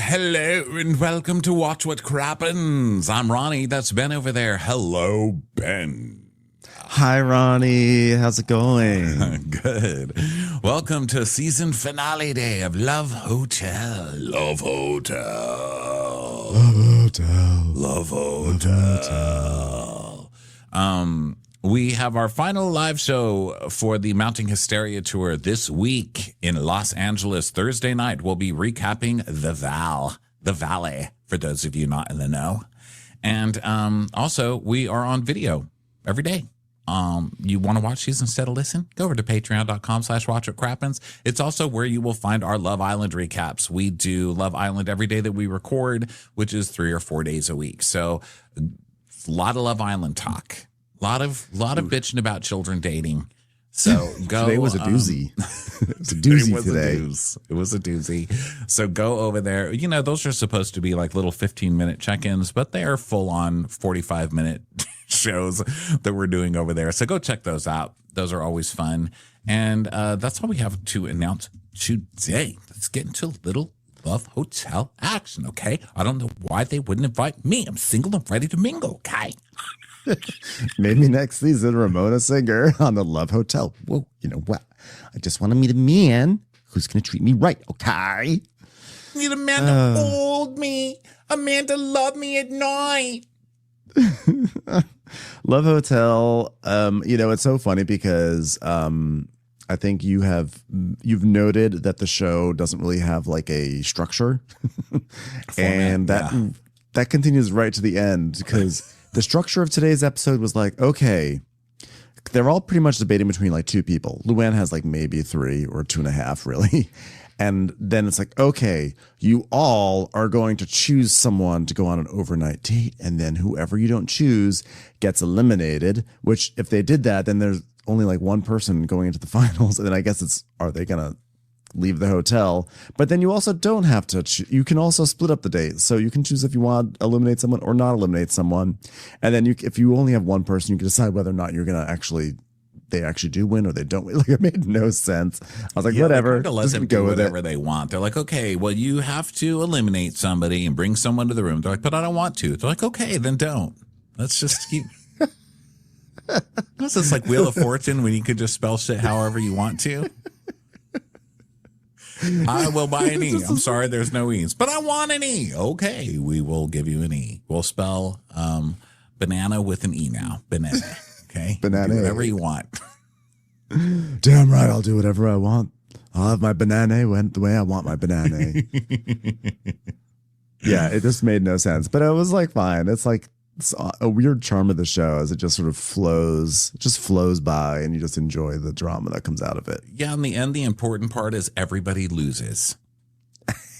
Hello and welcome to Watch What Crappens. I'm Ronnie. That's Ben over there. Hello, Ben. Hi, Ronnie. How's it going? Good. Welcome to season finale day of Love Hotel. Love Hotel. Love Hotel. Love Hotel. We have our final live show for the Mounting Hysteria tour this week in Los Angeles. Thursday night, we'll be recapping the Valley, for those of you not in the know. And also, we are on video every day. You want to watch these instead of listen? Go over to patreon.com/watchwhatcrappens. It's also where you will find our Love Island recaps. We do Love Island every day that we record, which is 3 or 4 days a week. So a lot of Love Island talk. A lot of bitching about children dating. So go. Today was a doozy. It was a doozy today. It was a doozy. So go over there. You know, those are supposed to be like little 15-minute check-ins, but they are full-on 45-minute shows that we're doing over there. So go check those out. Those are always fun. And that's all we have to announce today. Let's get into a little Love Hotel action, okay? I don't know why they wouldn't invite me. I'm single and ready to mingle, okay? Maybe next season, Ramona Singer on the Love Hotel. Whoa, you know what? I just want to meet a man who's going to treat me right, okay? Need a man to hold me. A man to love me at night. Love Hotel. It's so funny because I think you've noted that the show doesn't really have like a structure, and that continues right to the end because the structure of today's episode was like, okay, they're all pretty much debating between like two people. Luann has like maybe 3 or 2.5 really. And then it's like, okay, you all are going to choose someone to go on an overnight date. And then whoever you don't choose gets eliminated, which if they did that, then there's only like one person going into the finals. And then I guess are they going to leave the hotel? But then you also don't have to, you can also split up the date. So you can choose if you want to eliminate someone or not eliminate someone. And then if you only have one person, you can decide whether or not you're going to they actually do win or they don't win. Like, it made no sense. I was like, whatever. They let them do whatever they want. They're like, okay, well, you have to eliminate somebody and bring someone to the room. They're like, but I don't want to. They're like, okay, then don't. Let's just keep. This is like Wheel of Fortune when you could just spell shit however you want to. I will buy an E. I'm sorry, there's no E's, but I want an E. Okay, we will give you an E. We'll spell banana with an E now. Banana. Okay. Banana. Do whatever you want. Damn right, I'll do whatever I want. I'll have my banana the way I want my banana. Yeah, it just made no sense. But it was like fine. It's like a weird charm of the show as it just sort of flows by and you just enjoy the drama that comes out of it. Yeah, in the end, the important part is everybody loses.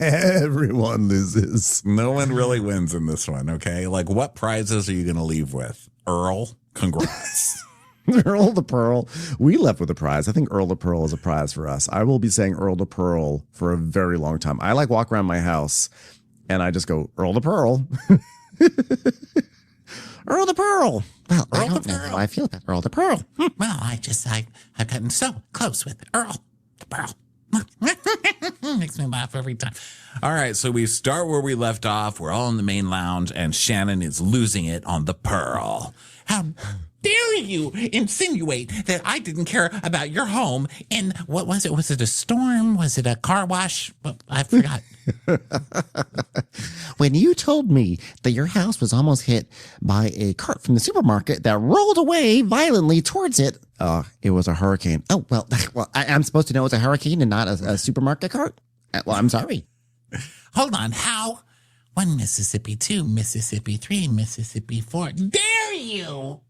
Everyone loses. No one really wins in this one, okay? Like, what prizes are you going to leave with? Earl? Congrats. Earl the Pearl. We left with a prize. I think Earl the Pearl is a prize for us. I will be saying Earl the Pearl for a very long time. I like walk around my house and I just go, Earl the Pearl. Earl the Pearl. Well, I don't know how I feel about Earl the Pearl. Well, I've gotten so close with Earl the Pearl. Makes me laugh every time. All right, so we start where we left off. We're all in the main lounge, and Shannon is losing it on the Pearl. How dare you insinuate that I didn't care about your home in, what was it? Was it a storm? Was it a car wash? Well, I forgot. When you told me that your house was almost hit by a cart from the supermarket that rolled away violently towards it, it was a hurricane. Oh, well, I'm supposed to know it's a hurricane and not a supermarket cart? Well, I'm sorry. Hold on. How? 1 Mississippi, 2 Mississippi, 3 Mississippi, 4. Dare you?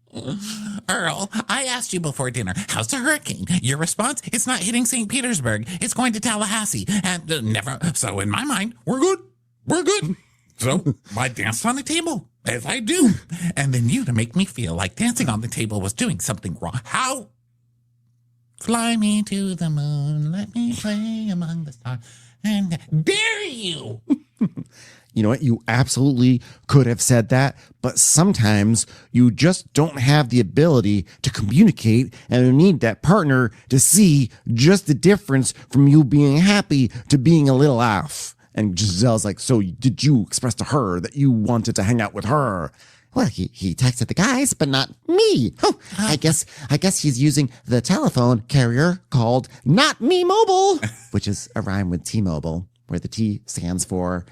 Earl, I asked you before dinner, how's the hurricane? Your response, it's not hitting St. Petersburg. It's going to Tallahassee. And never. So in my mind, we're good. We're good. So I danced on the table, as I do. And then you, to make me feel like dancing on the table was doing something wrong. How? Fly me to the moon. Let me play among the stars. And dare you? You know what? You absolutely could have said that, but sometimes you just don't have the ability to communicate and you need that partner to see just the difference from you being happy to being a little off. And Giselle's like, so did you express to her that you wanted to hang out with her? Well, he texted the guys, but not me. Oh, I guess he's using the telephone carrier called Not Me Mobile, which is a rhyme with T-Mobile, where the T stands for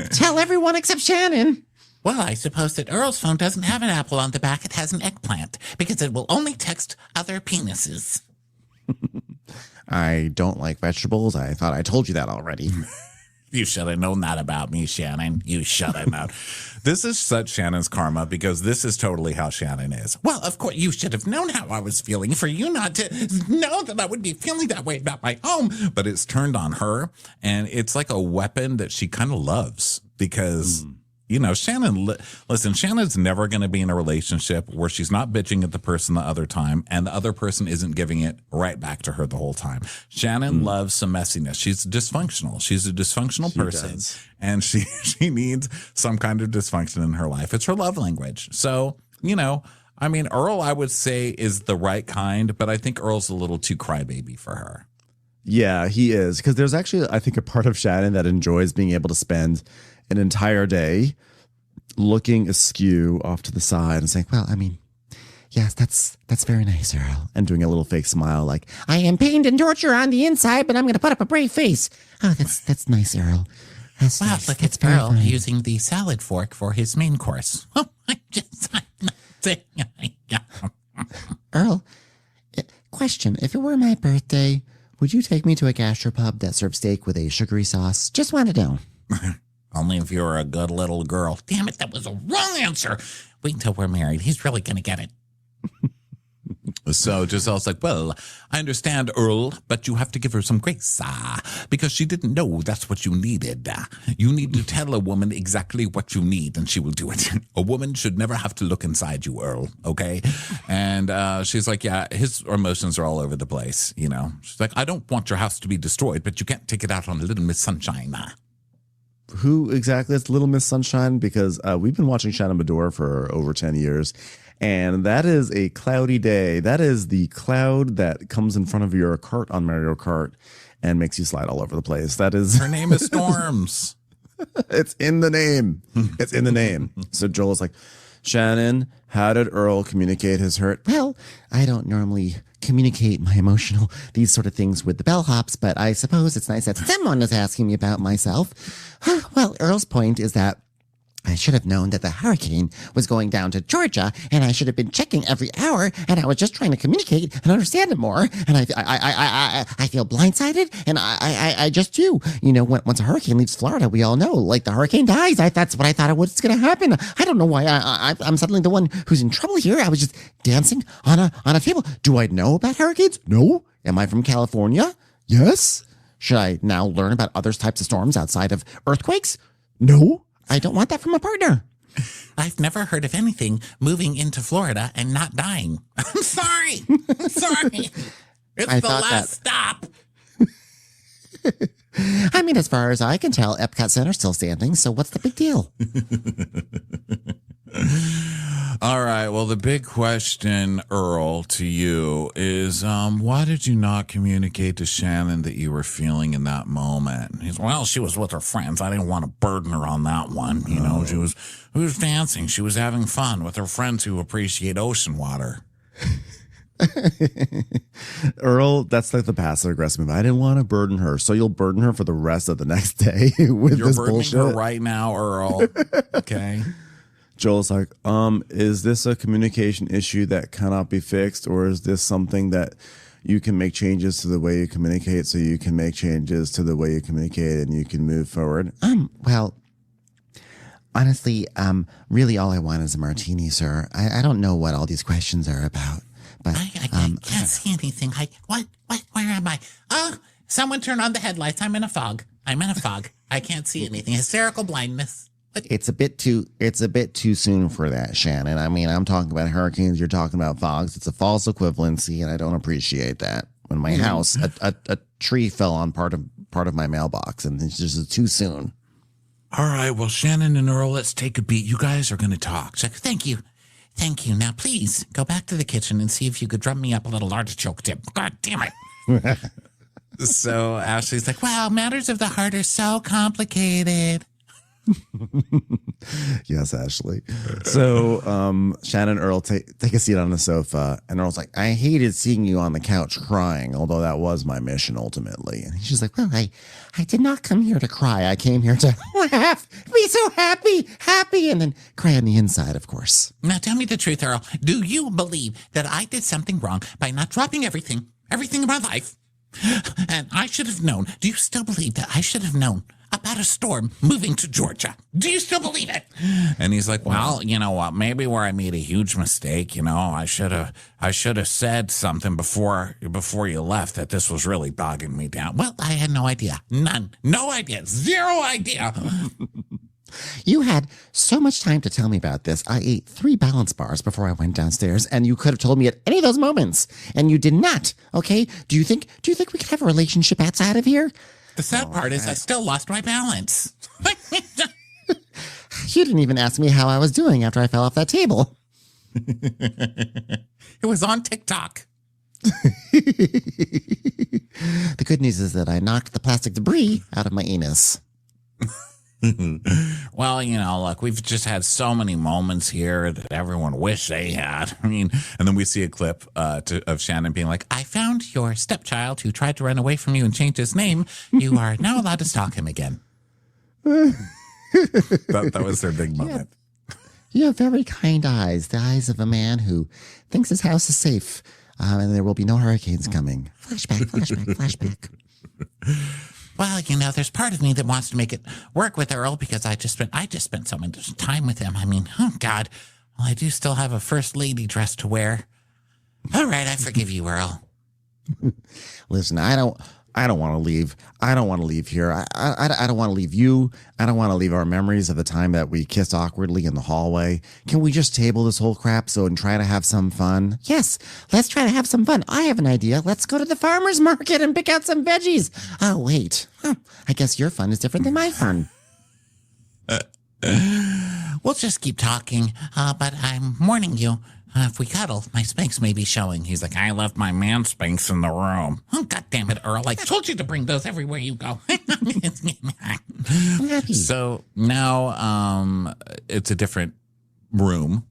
tell everyone except Shannon. Well, I suppose that Earl's phone doesn't have an apple on the back. It has an eggplant because it will only text other penises. I don't like vegetables. I thought I told you that already. You should have known that about me, Shannon. You should have known. This is such Shannon's karma because this is totally how Shannon is. Well, of course, you should have known how I was feeling for you not to know that I would be feeling that way about my home. But it's turned on her, and it's like a weapon that she kind of loves because... You know, listen, Shannon's never going to be in a relationship where she's not bitching at the person the other time and the other person isn't giving it right back to her the whole time. Shannon loves some messiness. She's dysfunctional. She's a dysfunctional person and she needs some kind of dysfunction in her life. It's her love language. So, you know, I mean, Earl, I would say, is the right kind, but I think Earl's a little too crybaby for her. Yeah, he is. Because there's actually, I think, a part of Shannon that enjoys being able to spend an entire day looking askew off to the side and saying, well, I mean, yes, that's very nice, Earl. And doing a little fake smile like, I am pained and tortured on the inside, but I'm going to put up a brave face. Oh, that's nice, Earl. That's wow, nice. Look That's at Earl fine. using the salad fork for his main course. Oh, I'm not saying. Earl, question. If it were my birthday, would you take me to a gastropub that serves steak with a sugary sauce? Just want to know. Only if you're a good little girl. Damn it, that was a wrong answer. Wait until we're married. He's really going to get it. So Giselle's like, well, I understand, Earl, but you have to give her some grace, because she didn't know that's what you needed. You need to tell a woman exactly what you need, and she will do it. A woman should never have to look inside you, Earl, okay? And she's like, yeah, his emotions are all over the place, you know? She's like, I don't want your house to be destroyed, but you can't take it out on Little Miss Sunshine. who exactly is Little Miss Sunshine? Because we've been watching Shannon Medora for over 10 years. And that is a cloudy day. That is the cloud that comes in front of your cart on Mario Kart and makes you slide all over the place. That is her name is Storms. It's in the name. It's in the name. So Joel's like, Shannon, how did Earl communicate his hurt? Well, I don't normally communicate my emotional, these sort of things with the bellhops, but I suppose it's nice that someone is asking me about myself. Well, Earl's point is that I should have known that the hurricane was going down to Georgia, and I should have been checking every hour, and I was just trying to communicate and understand it more. And I feel blindsided, and I just do. You know, once a hurricane leaves Florida, we all know, like, the hurricane dies. That's what I thought was going to happen. I don't know why I'm suddenly the one who's in trouble here. I was just dancing on a table. Do I know about hurricanes? No. Am I from California? Yes. Should I now learn about other types of storms outside of earthquakes? No. I don't want that from a partner. I've never heard of anything moving into Florida and not dying. I'm sorry. I'm sorry. It's the last stop. I mean, as far as I can tell, Epcot Center's still standing, so what's the big deal? All right. Well, the big question, Earl, to you is, why did you not communicate to Shannon that you were feeling in that moment? He's, well, she was with her friends. I didn't want to burden her on that one. You know, she was dancing. She was having fun with her friends who appreciate ocean water. Earl, that's like the passive aggressive move. I didn't want to burden her, so you'll burden her for the rest of the next day with You're this burdening bullshit. her right now, Earl. Okay. Joel's like, is this a communication issue that cannot be fixed, or is this something that you can make changes to the way you communicate, so you can make changes to the way you communicate and you can move forward? Well, honestly, really all I want is a martini, sir. I don't know what all these questions are about. But I can't see anything. Where am I? Oh, someone turn on the headlights. I'm in a fog. I can't see anything. Hysterical blindness. What? It's a bit too soon for that, Shannon. I mean, I'm talking about hurricanes. You're talking about fogs. It's a false equivalency, and I don't appreciate that. When my house, a tree fell on part of my mailbox, and it's just too soon. All right. Well, Shannon and Earl, let's take a beat. You guys are going to talk. She's like, thank you. Thank you. Now, please go back to the kitchen and see if you could drum me up a little artichoke dip. God damn it. So Ashley's like, wow, matters of the heart are so complicated. Yes, Ashley. So Shannon and Earl take a seat on the sofa, and Earl's like, I hated seeing you on the couch crying, although that was my mission ultimately. And She's like, well, I did not come here to cry. I came here to laugh, be so happy, and then cry on the inside, of course. Now tell me the truth, Earl. Do you believe that I did something wrong by not dropping everything in my life? And I should have known. Do you still believe that I should have known about a storm moving to Georgia? Do you still believe it? And he's like, well, you know what? Maybe where I made a huge mistake. You know, I should have said something before you left that this was really bogging me down. Well, I had no idea. None. No idea. Zero idea. You had so much time to tell me about this. I ate 3 balance bars before I went downstairs, and you could have told me at any of those moments, and you did not. Okay? Do you think we could have a relationship outside of here? The sad part is I still lost my balance. You didn't even ask me how I was doing after I fell off that table. It was on TikTok. The good news is that I knocked the plastic debris out of my anus. Well, you know, look, we've just had so many moments here that everyone wished they had. I mean, and then we see a clip of Shannon being like, I found your stepchild who tried to run away from you and changed his name. You are now allowed to stalk him again. that was their big moment. You have very kind eyes, the eyes of a man who thinks his house is safe, and there will be no hurricanes coming. Flashback. Well, you know, there's part of me that wants to make it work with Earl because I just spent so much time with him. I mean, oh God, well, I do still have a first lady dress to wear. All right, I forgive you, Earl. Listen, I don't want to leave. I don't want to leave here. I don't want to leave you. I don't want to leave our memories of the time that we kissed awkwardly in the hallway. Can we just table this whole crap and try to have some fun? Yes, let's try to have some fun. I have an idea. Let's go to the farmer's market and pick out some veggies. Oh, wait. I guess your fun is different than my fun. We'll just keep talking, but I'm warning you. If we cuddle, my Spanx may be showing. He's like, I left my man Spanx in the room. Oh, God damn it, Earl. I told you to bring those everywhere you go. So now it's a different room.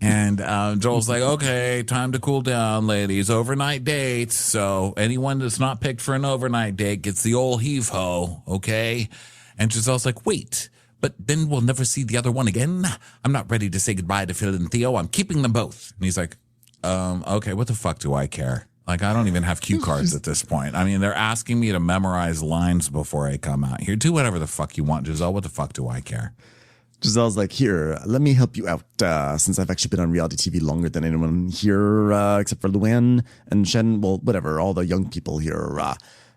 And Joel's like, okay, time to cool down, ladies. Overnight dates. So anyone that's not picked for an overnight date gets the old heave-ho, okay? And Giselle's like, wait. But then we'll never see the other one again. I'm not ready to say goodbye to Phil and Theo. I'm keeping them both. And he's like, okay, what the fuck do I care? Like, I don't even have cue cards at this point. I mean, they're asking me to memorize lines before I come out here. Do whatever the fuck you want, Giselle. What the fuck do I care? Giselle's like, here, let me help you out, since I've actually been on reality TV longer than anyone here, except for Luann and Shen, well, whatever, all the young people here.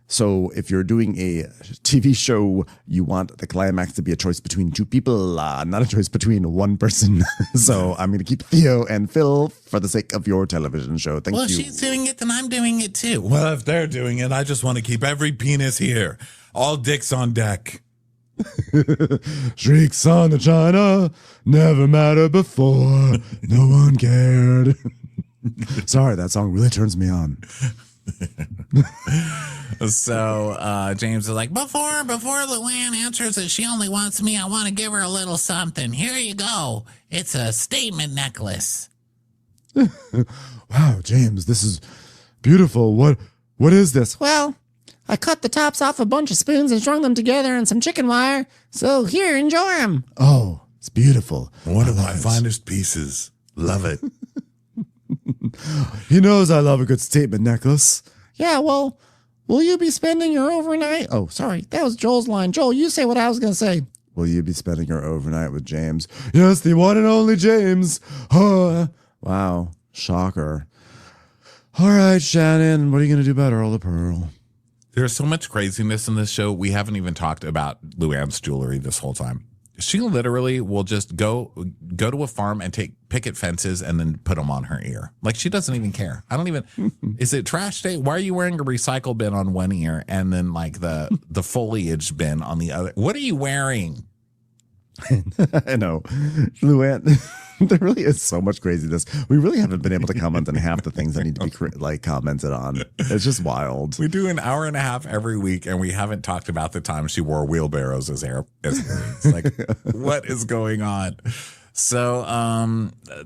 So if you're doing a TV show, you want the climax to be a choice between 2 people, not a choice between 1 person. So I'm going to keep Theo and Phil for the sake of your television show. Thank you. Well, she's doing it, then I'm doing it too. Well, if they're doing it, I just want to keep every penis here. All dicks on deck. Shrieks on the china, never mattered before. No one cared. Sorry, that song really turns me on. So James is like, before Luann answers that she only wants me, I want to give her a little something. Here you go. It's a statement necklace. Wow, James, this is beautiful. What is this? Well, I cut the tops off a bunch of spoons and strung them together in some chicken wire. So here, enjoy them. Oh, it's beautiful. One of my finest pieces. Love it. He knows I love a good statement necklace. Yeah, well, will you be spending your overnight? Oh, sorry, that was Joel's line. Joel, you say what I was going to say. Will you be spending your overnight with James? Yes, the one and only James. Wow, shocker. All right, Shannon, what are you going to do about Earl the Pearl? There's so much craziness in this show. We haven't even talked about Luann's jewelry this whole time. She literally will just go to a farm and take picket fences and then put them on her ear. Like, she doesn't even care. I don't even. Is it trash day? Why are you wearing a recycle bin on one ear and then like the foliage bin on the other? What are you wearing? I know, Luann. There really is so much craziness. We really haven't been able to comment on half the things that need to be commented on. It's just wild. We do an hour and a half every week, and we haven't talked about the time she wore wheelbarrows as earrings. Like, what is going on? So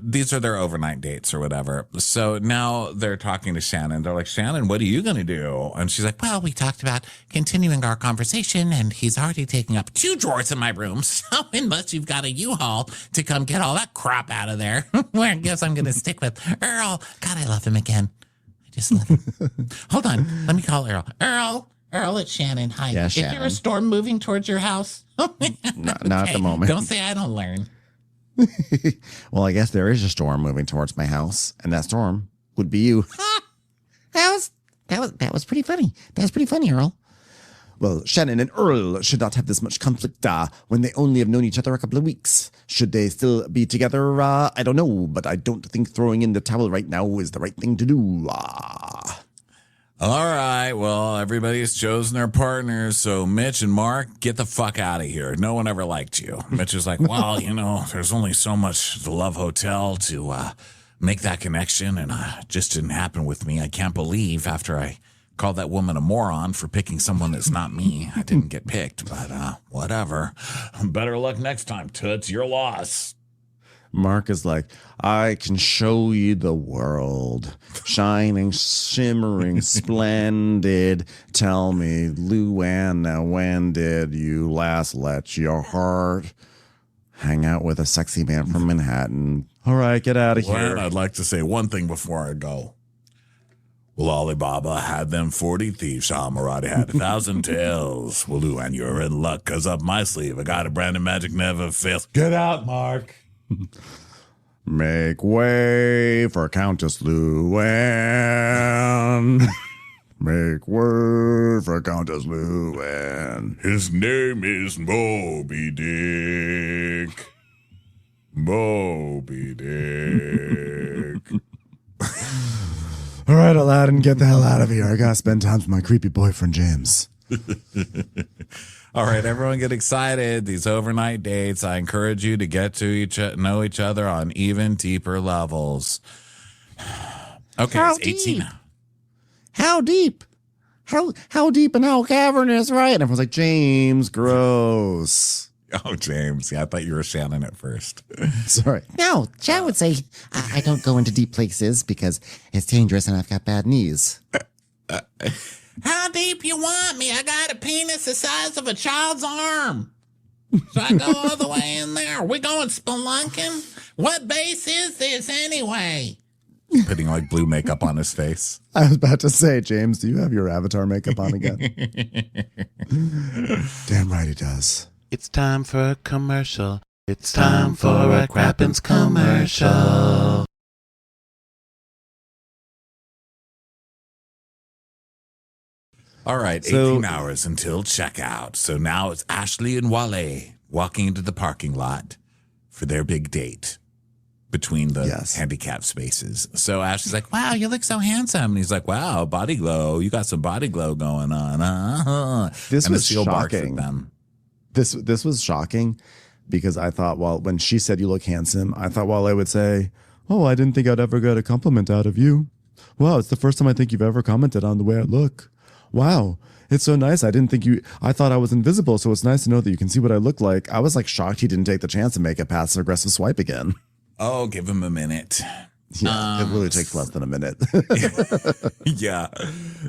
these are their overnight dates or whatever. So now they're talking to Shannon. They're like, Shannon, what are you going to do? And she's like, well, we talked about continuing our conversation, and he's already taking up 2 drawers in my room. So unless you've got a U-Haul to come get all that crap out of there, well, I guess I'm going to stick with Earl. God, I love him again. I just love him. Hold on. Let me call Earl. Earl, it's Shannon. Hi. Yeah, Is Shannon. there a storm moving towards your house? Not at the moment. Don't say I don't learn. Well, I guess there is a storm moving towards my house, and that storm would be you. That was pretty funny. That was pretty funny, Earl. Well, Shannon and Earl should not have this much conflict when they only have known each other a couple of weeks. Should they still be together? I don't know, but I don't think throwing in the towel right now is the right thing to do. All right, well, everybody's chosen their partners, so Mitch and Mark, get the fuck out of here. No one ever liked you. Mitch is like, well, there's only so much the Love Hotel to make that connection, and it just didn't happen with me. I can't believe after I called that woman a moron for picking someone that's not me, I didn't get picked, but whatever. Better luck next time, Toots. Your loss. Mark is like, I can show you the world. Shining, shimmering, splendid. Tell me, Luann, when did you last let your heart hang out with a sexy man from Manhattan? All right, get out of here. I'd like to say one thing before I go. Well, Alibaba had them 40 thieves. Shamarati had 1,000 tails. Well, Luann, you're in luck, 'cause up my sleeve, I got a brand of magic never fails. Get out, Mark. Make way for Countess Luann. Make way for Countess Luann. His name is Moby Dick. Moby Dick. All right, Aladdin, get the hell out of here. I gotta spend time with my creepy boyfriend, James. All right, everyone get excited. These overnight dates, I encourage you to get to know each other on even deeper levels. Okay, How it's 18. deep? How deep? How deep and how cavernous, right? And everyone's like, James, gross. Oh, James. Yeah, I thought you were Shannon at first. Sorry. No, Chad would say, I don't go into deep places because it's dangerous and I've got bad knees. How deep you want me? I got a penis the size of a child's arm. So I go all the way in there. We going spelunking? What base is this anyway? Putting like blue makeup on his face. I was about to say, James, do you have your avatar makeup on again? Damn right he does. It's time for a commercial. It's time for a Crappens commercial. All right, 18 hours until checkout. So now it's Ashley and Wale walking into the parking lot for their big date between the handicap spaces. So Ashley's like, wow, you look so handsome. And he's like, wow, body glow. You got some body glow going on. This and was shocking. Them. This was shocking because I thought, well, when she said you look handsome, I thought Wale would say, oh, I didn't think I'd ever get a compliment out of you. Wow, it's the first time I think you've ever commented on the way I look. Wow, it's so nice. I thought I was invisible, so it's nice to know that you can see what I look like. I was like shocked he didn't take the chance to make a passive aggressive swipe again. Oh, give him a minute. Yeah, it really takes less than a minute. Yeah.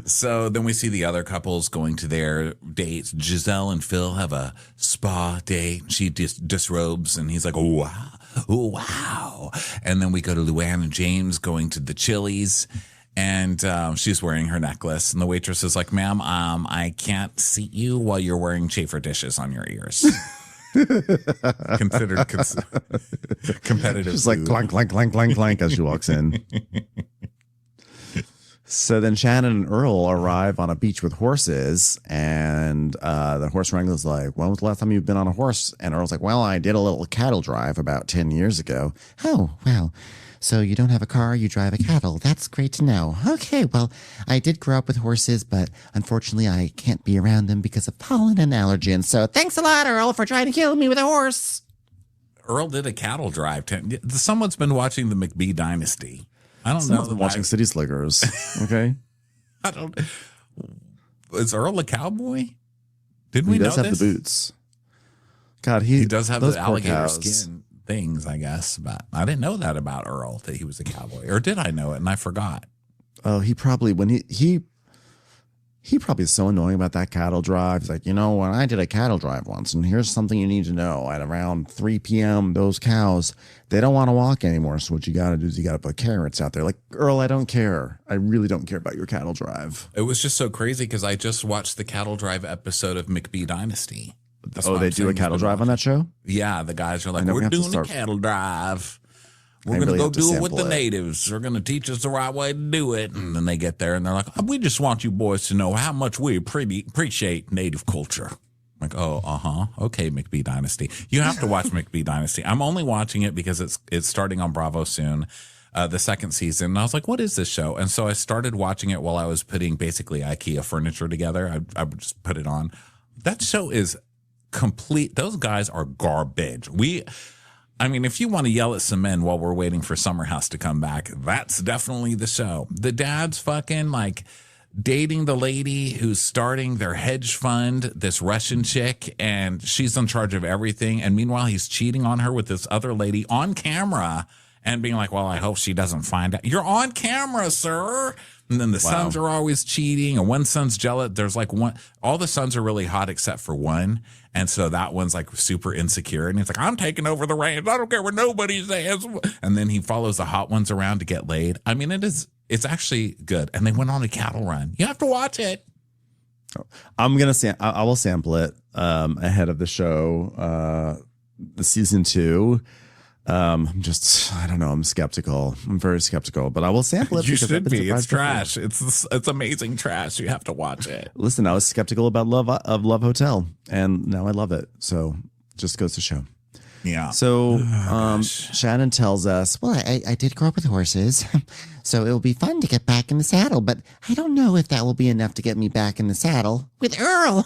So then we see the other couples going to their dates. Giselle and Phil have a spa date. She disrobes and he's like, oh, wow. Oh, wow. And then we go to Luann and James going to the Chili's. And she's wearing her necklace. And the waitress is like, ma'am, I can't seat you while you're wearing chafer dishes on your ears. Considered competitive. Just like clank, clank, clank, clank, clank as she walks in. So then Shannon and Earl arrive on a beach with horses. And the horse wrangler's like, when was the last time you've been on a horse? And Earl's like, well, I did a little cattle drive about 10 years ago. Oh, well. So you don't have a car, you drive a cattle. That's great to know. Okay, well, I did grow up with horses, but unfortunately I can't be around them because of pollen and allergens. So thanks a lot, Earl, for trying to kill me with a horse. Earl did a cattle drive. Someone's been watching the McBee Dynasty. I don't Someone's know. been watching City Slickers. Okay. I don't. Is Earl a cowboy? Did we He know does have this? the boots. God, He does have those the poor alligator cows. skin things, I guess. But I didn't know that about Earl, that he was a cowboy. Or did I know it and I forgot? Oh, he probably when he probably is so annoying about that cattle drive. He's like, when I did a cattle drive once, and here's something you need to know. At around 3 p.m., those cows, they don't want to walk anymore. So what you got to do is you got to put carrots out there. Like, Earl, I don't care. I really don't care about your cattle drive. It was just so crazy because I just watched the cattle drive episode of McBee Dynasty. That's Oh, why they I'm do saying a he's cattle been drive on that show? Yeah, the guys are like, know we we're have to doing a start- cattle drive. We're I going really to go have to do it with sample the it. natives. They're going to teach us the right way to do it. And then they get there and they're like, we just want you boys to know how much we appreciate native culture. I'm like, okay, McBee Dynasty. You have to watch McBee Dynasty. I'm only watching it because it's starting on Bravo soon, the second season. And I was like, what is this show? And so I started watching it while I was putting basically IKEA furniture together. I would just put it on. That show is complete. Those guys are garbage. If you want to yell at some men while we're waiting for Summer House to come back, that's definitely the show. The dad's fucking like dating the lady who's starting their hedge fund, this Russian chick, and she's in charge of everything. And meanwhile, he's cheating on her with this other lady on camera and being like, well, I hope she doesn't find out. You're on camera, sir. And then the sons are always cheating, and one son's jealous. There's like all the sons are really hot except for one. And so that one's like super insecure. And he's like, I'm taking over the reins. I don't care what nobody says. And then he follows the hot ones around to get laid. I mean, it's actually good. And they went on a cattle run. You have to watch it. I'm going to I will sample it ahead of the show, the season 2. I don't know. I'm skeptical. I'm very skeptical, but I will sample it. You because I've should been be. It's surprised before. trash. It's amazing trash. You have to watch it. Listen, I was skeptical about Love Hotel, and now I love it. So just goes to show. Yeah. So Shannon tells us, Well, I did grow up with horses, so it will be fun to get back in the saddle, but I don't know if that will be enough to get me back in the saddle with Earl.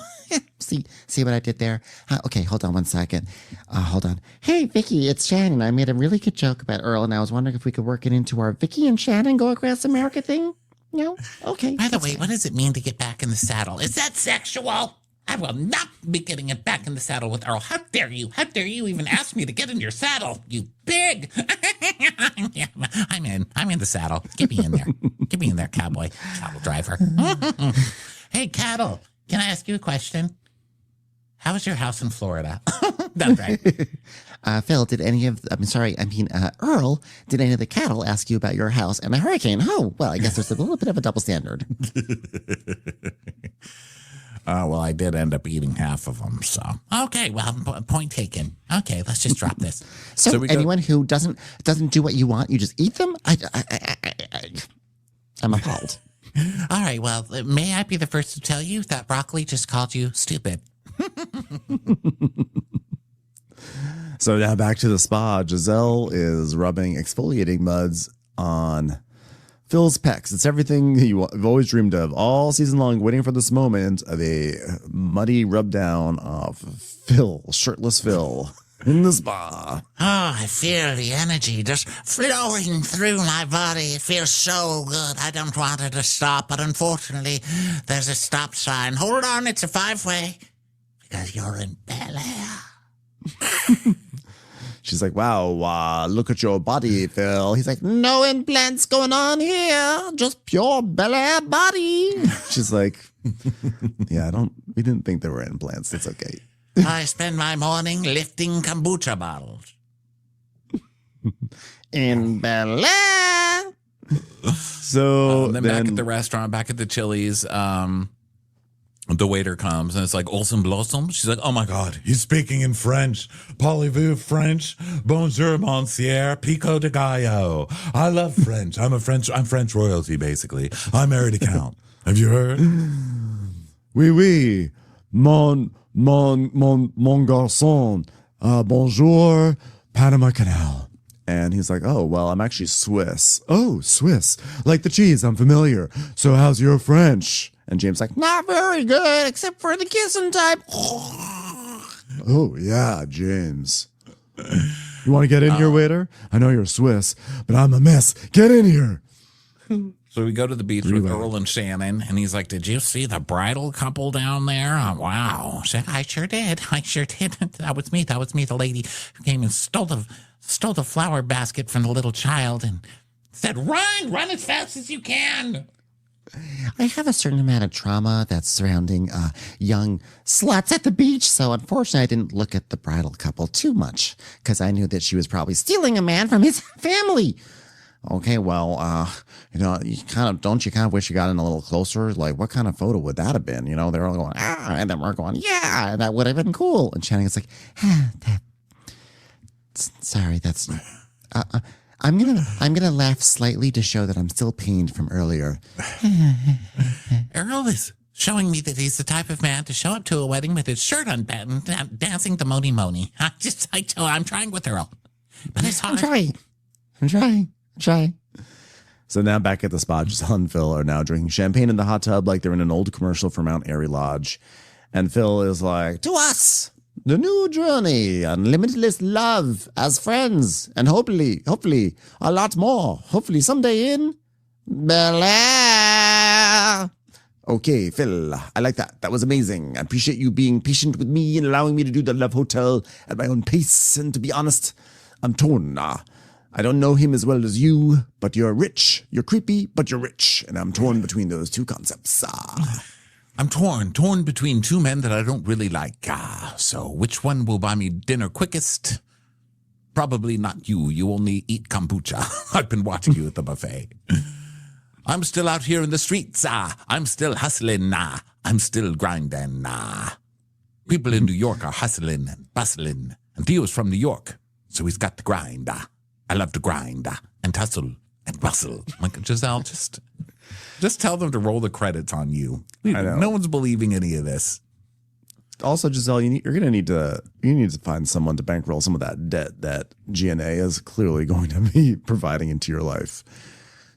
See what I did there? Okay, hold on one second. Hold on. Hey, Vicky, it's Shannon. I made a really good joke about Earl, and I was wondering if we could work it into our Vicky and Shannon go across America thing. No? Okay. By the way, what does it mean to get back in the saddle? Is that sexual? I will not be getting it back in the saddle with Earl. How dare you? How dare you even ask me to get in your saddle, you pig? Yeah, I'm in the saddle. Get me in there. Get me in there, cowboy. Cattle driver. Hey, cattle. Can I ask you a question? How was your house in Florida? That's right. Phil, Earl, did any of the cattle ask you about your house and a hurricane? Oh, well, I guess there's a little bit of a double standard. Well, I did end up eating half of them, so. Okay, well, point taken. Okay, let's just drop this. So, we go- anyone who doesn't do what you want, you just eat them? I'm appalled. All right, well, may I be the first to tell you that broccoli just called you stupid? so now back to the spa. Giselle is rubbing exfoliating muds on Phil's pecs. It's everything you've always dreamed of all season long, waiting for this moment of a muddy rub down of shirtless Phil in the spa. Oh, I feel the energy just flowing through my body. It feels so good. I don't want it to stop, but unfortunately, there's a stop sign. Hold on, it's a 5-way. Because you're in Bel Air. She's like, wow, look at your body, Phil. He's like, No implants going on here, just pure Bel Air body. she's like, yeah, we didn't think there were implants. It's okay. I spend my morning lifting kombucha bottles. In Bel Air. So then back at the restaurant, back at the Chili's, the waiter comes and it's like Olsen Blossom. She's like, oh my God. He's speaking in French. Parlez-vous French? Bonjour, monsieur. Pico de gallo. I love French. I'm French royalty, basically. I married a count. Have you heard? Oui. Mon garçon. Bonjour, Panama Canal. And he's like, oh, well, I'm actually Swiss. Oh, Swiss. Like the cheese, I'm familiar. So how's your French? And James like, Not very good, except for the kissing type. oh, yeah, James. You want to get in here, waiter? I know you're Swiss, but I'm a mess. Get in here. So we go to the beach with Earl and Shannon, and he's like, "Did you see the bridal couple down there? Oh, wow." She's like, "I sure did. I sure did. That was me. That was me, the lady who came and stole the flower basket from the little child and said, 'Run as fast as you can.'" I have a certain amount of trauma that's surrounding young sluts at the beach, so unfortunately I didn't look at the bridal couple too much because I knew that she was probably stealing a man from his family. Okay, well, you kind of wish you got in a little closer. Like, what kind of photo would that have been? They're all going, and then we're going, yeah, that would have been cool. And Shannon's like, sorry, that's, I'm gonna laugh slightly to show that I'm still pained from earlier. Earl is showing me that he's the type of man to show up to a wedding with his shirt unbuttoned, dancing the Moni Moni. I'm trying with Earl, but it's hard. I'm trying. So now back at the spa, Giselle and Phil are now drinking champagne in the hot tub like they're in an old commercial for Mount Airy Lodge. And Phil is like, to us, the new journey and limitless love as friends. And hopefully, a lot more. Hopefully someday in Bel Air. Okay, Phil, I like that. That was amazing. I appreciate you being patient with me and allowing me to do the Love Hotel at my own pace. And to be honest, I'm torn. I don't know him as well as you, but you're rich. You're creepy, but you're rich. And I'm torn between those two concepts. I'm torn between two men that I don't really like. So which one will buy me dinner quickest? Probably not you. You only eat kombucha. I've been watching you at the buffet. I'm still out here in the streets. I'm still hustling. I'm still grinding. People in New York are hustling and bustling. And Theo's from New York, so he's got the grind. I love to grind and hustle and bustle. Like, Giselle, just tell them to roll the credits on you. I know. No one's believing any of this. Also, Giselle, you're going to need to find someone to bankroll some of that debt that GNA is clearly going to be providing into your life.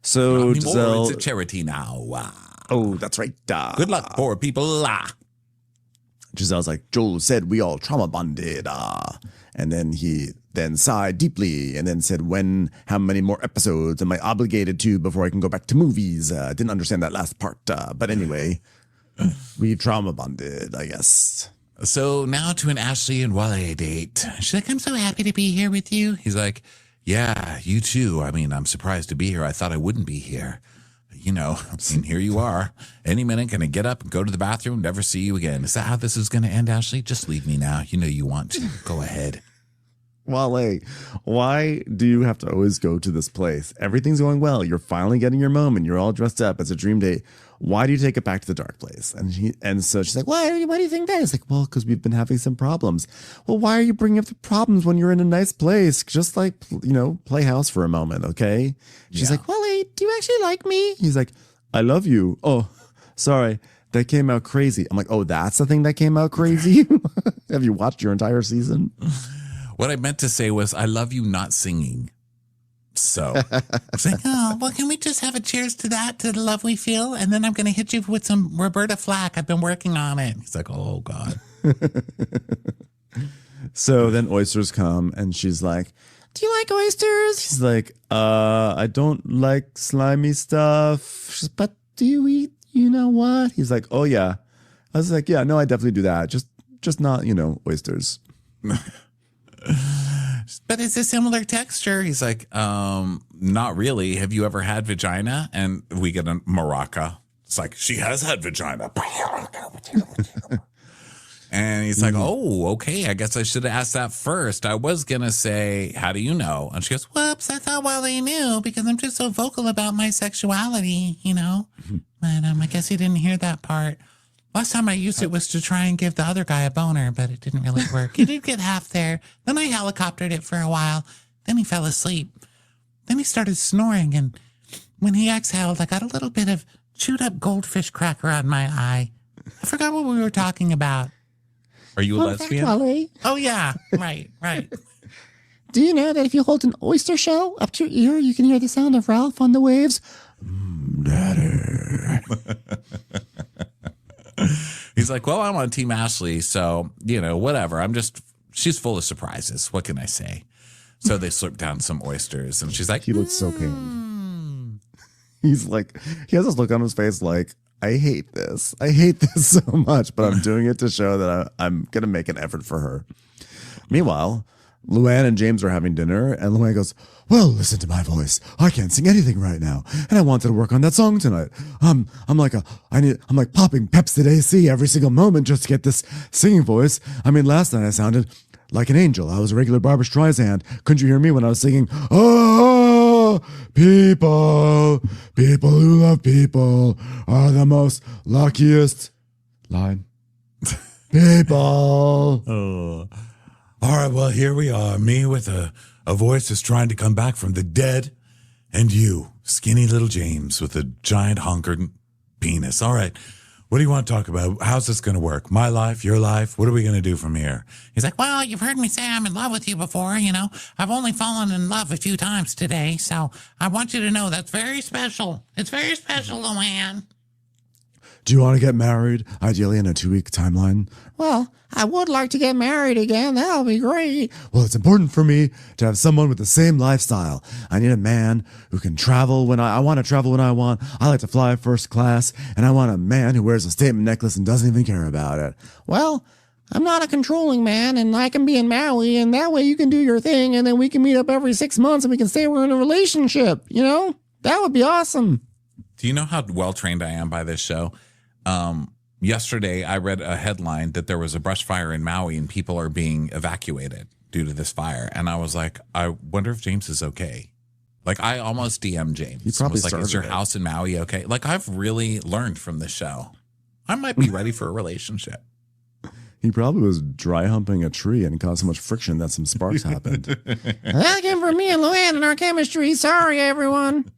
So, Giselle, it's a charity now. Oh, that's right. Good luck, poor people. Giselle's like, Joel said we all trauma bonded. And then he sighed deeply and then said, how many more episodes am I obligated to before I can go back to movies? Didn't understand that last part. But anyway, we trauma bonded, I guess. So now to an Ashley and Wale date. She's like, "I'm so happy to be here with you." He's like, "Yeah, you too. I mean, I'm surprised to be here. I thought I wouldn't be here. And here you are. Any minute, going to get up and go to the bathroom, never see you again. Is that how this is going to end, Ashley? Just leave me now. You know you want to. Go ahead." Wale, why do you have to always go to this place? Everything's going well. You're finally getting your moment. You're all dressed up. It's a dream date. Why do you take it back to the dark place? And so she's like, why do you think that? It's like, well, because we've been having some problems. Well, why are you bringing up the problems when you're in a nice place? Just like, play house for a moment, okay? She's like, Wale, do you actually like me? He's like, I love you. Oh, sorry. That came out crazy. I'm like, oh, that's the thing that came out crazy? Have you watched your entire season? What I meant to say was, I love you not singing. So it's like, Oh, well, can we just have a cheers to that, to the love we feel? And then I'm going to hit you with some Roberta Flack. I've been working on it. He's like, oh, God. So then oysters come and she's like, do you like oysters? He's like, I don't like slimy stuff. She's, but do you eat, you know what? He's like, oh, yeah. I was like, yeah, no, I definitely do that. Just not, oysters. But it's a similar texture. He's like, not really. Have you ever had vagina? And we get a maraca. It's like, she has had vagina. And he's like, oh, okay. I guess I should have asked that first. I was going to say, how do you know? And she goes, whoops, I thought Wale knew because I'm just so vocal about my sexuality, But I guess he didn't hear that part. Last time I used it was to try and give the other guy a boner, but it didn't really work. He did get half there. Then I helicoptered it for a while. Then he fell asleep. Then he started snoring, and when he exhaled, I got a little bit of chewed up goldfish cracker on my eye. I forgot what we were talking about. Are you a lesbian? Wale, Oh, yeah. Right. do you know that if you hold an oyster shell up to your ear, you can hear the sound of Ralph on the waves? Daddy. He's like, well, I'm on Team Ashley, so, whatever. She's full of surprises. What can I say? So they slurp down some oysters, and she's like, He looks so pained. He's like, he has this look on his face like, I hate this. I hate this so much, but I'm doing it to show that I'm going to make an effort for her. Meanwhile, Luann and James are having dinner, and Luann goes, well, listen to my voice. I can't sing anything right now, and I wanted to work on that song tonight. I'm like popping Pepsi AC every single moment just to get this singing voice. I mean, last night I sounded like an angel. I was a regular Barbra Streisand. Couldn't you hear me when I was singing, oh, people who love people are the most luckiest line. People. Oh. All right, well, here we are. Me with a voice that's trying to come back from the dead. And you, skinny little James with a giant honkered penis. All right, what do you want to talk about? How's this going to work? My life, your life? What are we going to do from here? He's like, well, you've heard me say I'm in love with you before, you know. I've only fallen in love a few times today, so I want you to know that's very special. It's very special, Luann. Do you want to get married, ideally in a 2-week timeline? Well, I would like to get married again. That would be great. Well, it's important for me to have someone with the same lifestyle. I need a man who can travel when I want to travel when I want. I like to fly first class, and I want a man who wears a statement necklace and doesn't even care about it. Well, I'm not a controlling man, and I can be in Maui, and that way you can do your thing, and then we can meet up every 6 months, and we can say we're in a relationship, you know? That would be awesome. do you know how well trained I am by this show? Yesterday, I read a headline that there was a brush fire in Maui and people are being evacuated due to this fire. And I was like, I wonder if James is okay. Like, I almost DM'd James. He probably was like, is your started it. house in Maui okay? Like, I've really learned from this show. I might be ready for a relationship. He probably was dry humping a tree and caused so much friction that some sparks happened. That came from me and Luann and our chemistry. Sorry, everyone.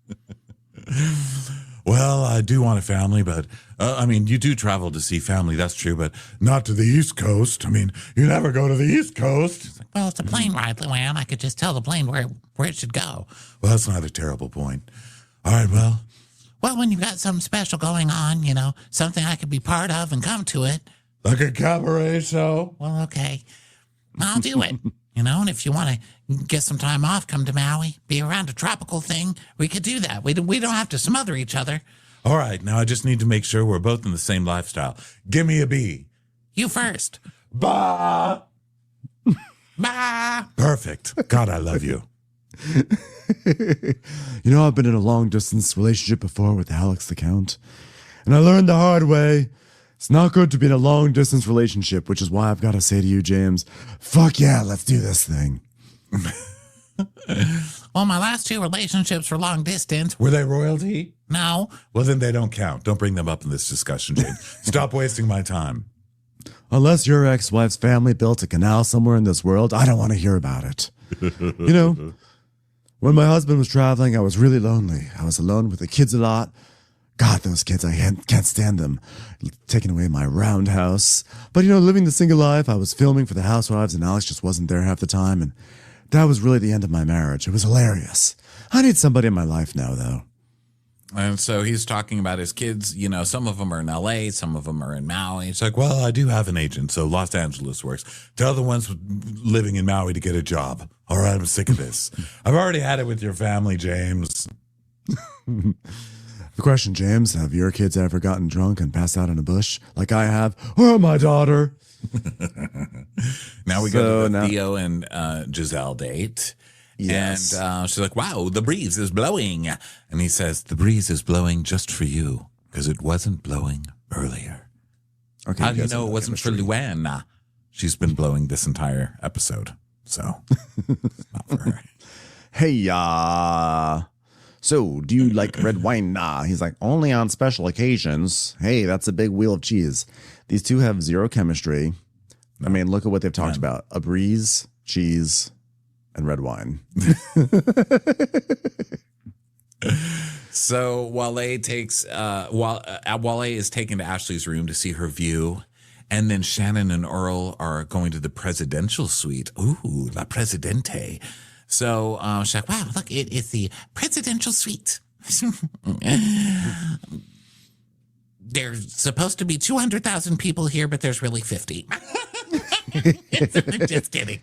Well, I do want a family, but I mean, you do travel to see family. That's true, but not to the East Coast. I mean, you never go to the East Coast. Well, it's a plane ride, Luann. I could just tell the plane where it should go. Well, that's not a terrible point. All right, well, When you've got something special going on, you know, something I could be part of and come to it, like a cabaret show. well, okay, I'll do it. You know, and if you want to get some time off, come to Maui, be around a tropical thing, we could do that. We don't have to smother each other. All right, now I just need to make sure we're both in the same lifestyle. Give me a B. You first. Bah! Bye. Perfect. God, I love you. You know, I've been in a long distance relationship before with Alex the Count, and I learned the hard way. It's not good to be in a long distance relationship, which is why I've got to say to you, James, fuck yeah, let's do this thing. Well, my last 2 relationships were long distance. Were they royalty? No. Well, then they don't count. Don't bring them up in this discussion, James. Stop wasting my time. Unless your ex-wife's family built a canal somewhere in this world, I don't want to hear about it. You know, when my husband was traveling, I was really lonely. I was alone with the kids a lot. God, those kids, I can't stand them. Taking away my roundhouse. But, you know, living the single life, I was filming for the Housewives, and Alex just wasn't there half the time. And that was really the end of my marriage. It was hilarious. I need somebody in my life now, though. And so he's talking about his kids. You know, some of them are in LA, some of them are in Maui. It's like, well, I do have an agent, so Los Angeles works. Tell the ones living in Maui to get a job. All right, I'm sick of this. I've already had it with your family, James. The question, James, have your kids ever gotten drunk and passed out in a bush like I have? Or my daughter? Now we go to the now- Theo and Giselle date. Yes. And she's like, wow, the breeze is blowing. And he says, the breeze is blowing just for you because it wasn't blowing earlier. Okay, How do you guys know have it wasn't for chemistry. Luann? She's been blowing this entire episode. So, it's not for her. Hey, so do you like red wine? Nah. He's like, only on special occasions. Hey, that's a big wheel of cheese. These two have zero chemistry. I mean, look at what they've talked about. A breeze, cheese, and red wine. So Wale takes Wale is taken to Ashley's room to see her view, and then Shannon and Earl are going to the presidential suite. Ooh, la presidente. So she's like, wow, look, it's the presidential suite. There's supposed to be 200,000 people here, but there's really 50. Just kidding.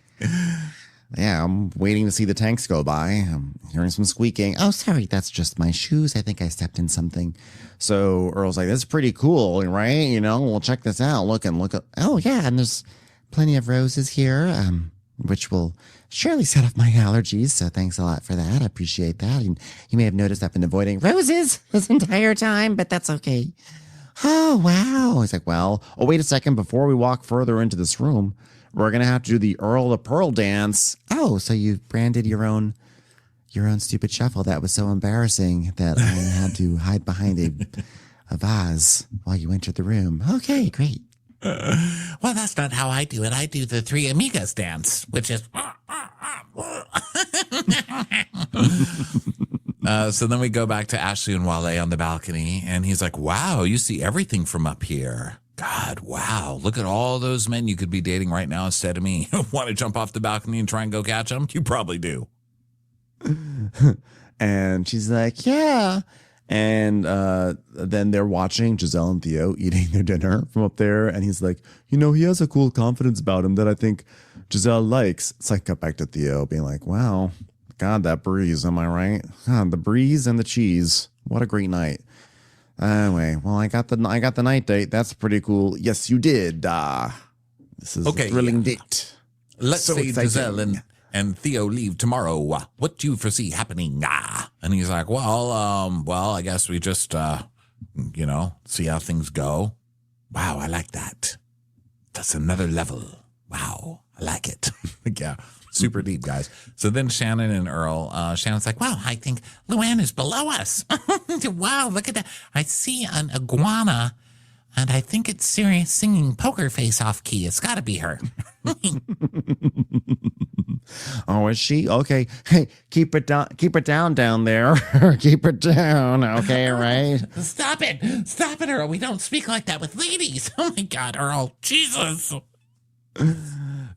Yeah, I'm waiting to see the tanks go by. I'm hearing some squeaking. Oh, sorry, that's just my shoes. I think I stepped in something. So Earl's like, that's pretty cool, right? We'll check this out. Look. Oh, yeah, and there's plenty of roses here, which will surely set off my allergies. So thanks a lot for that. I appreciate that. And you may have noticed I've been avoiding roses this entire time, but that's okay. Oh, wow. He's like, well, wait a second. Before we walk further into this room, we're going to have to do the Earl the Pearl dance. Oh, so you've branded your own stupid shuffle. That was so embarrassing that I had to hide behind a vase while you entered the room. Okay, great. Well, that's not how I do it. I do the Three Amigas dance, which is... So then we go back to Ashley and Wale on the balcony, and he's like, wow, you see everything from up here. God, wow, look at all those men you could be dating right now instead of me. Want to jump off the balcony and try and go catch them? You probably do. And she's like, yeah. And then they're watching Giselle and Theo eating their dinner from up there. And he's like, he has a cool confidence about him that I think Giselle likes. It's like, cut back to Theo being like, wow, God, that breeze. Am I right? God, the breeze and the cheese. What a great night. Anyway, well, I got the night date. That's pretty cool. Yes, you did. This is a thrilling date. Let's So say exciting. Giselle and Theo leave tomorrow. What do you foresee happening? And he's like, well, I guess we just, see how things go. Wow, I like that. That's another level. Wow, I like it. Yeah, super deep, guys. So then Shannon and Earl, Shannon's like, Wow, I think Luann is below us. Wow, look at that. I see an iguana, and I think it's serious singing Poker Face off key. It's got to be her. Oh, is she? Okay. Hey, keep it down there. Keep it down. Okay, right? Stop it, Earl. We don't speak like that with ladies. Oh, my God, Earl. Jesus.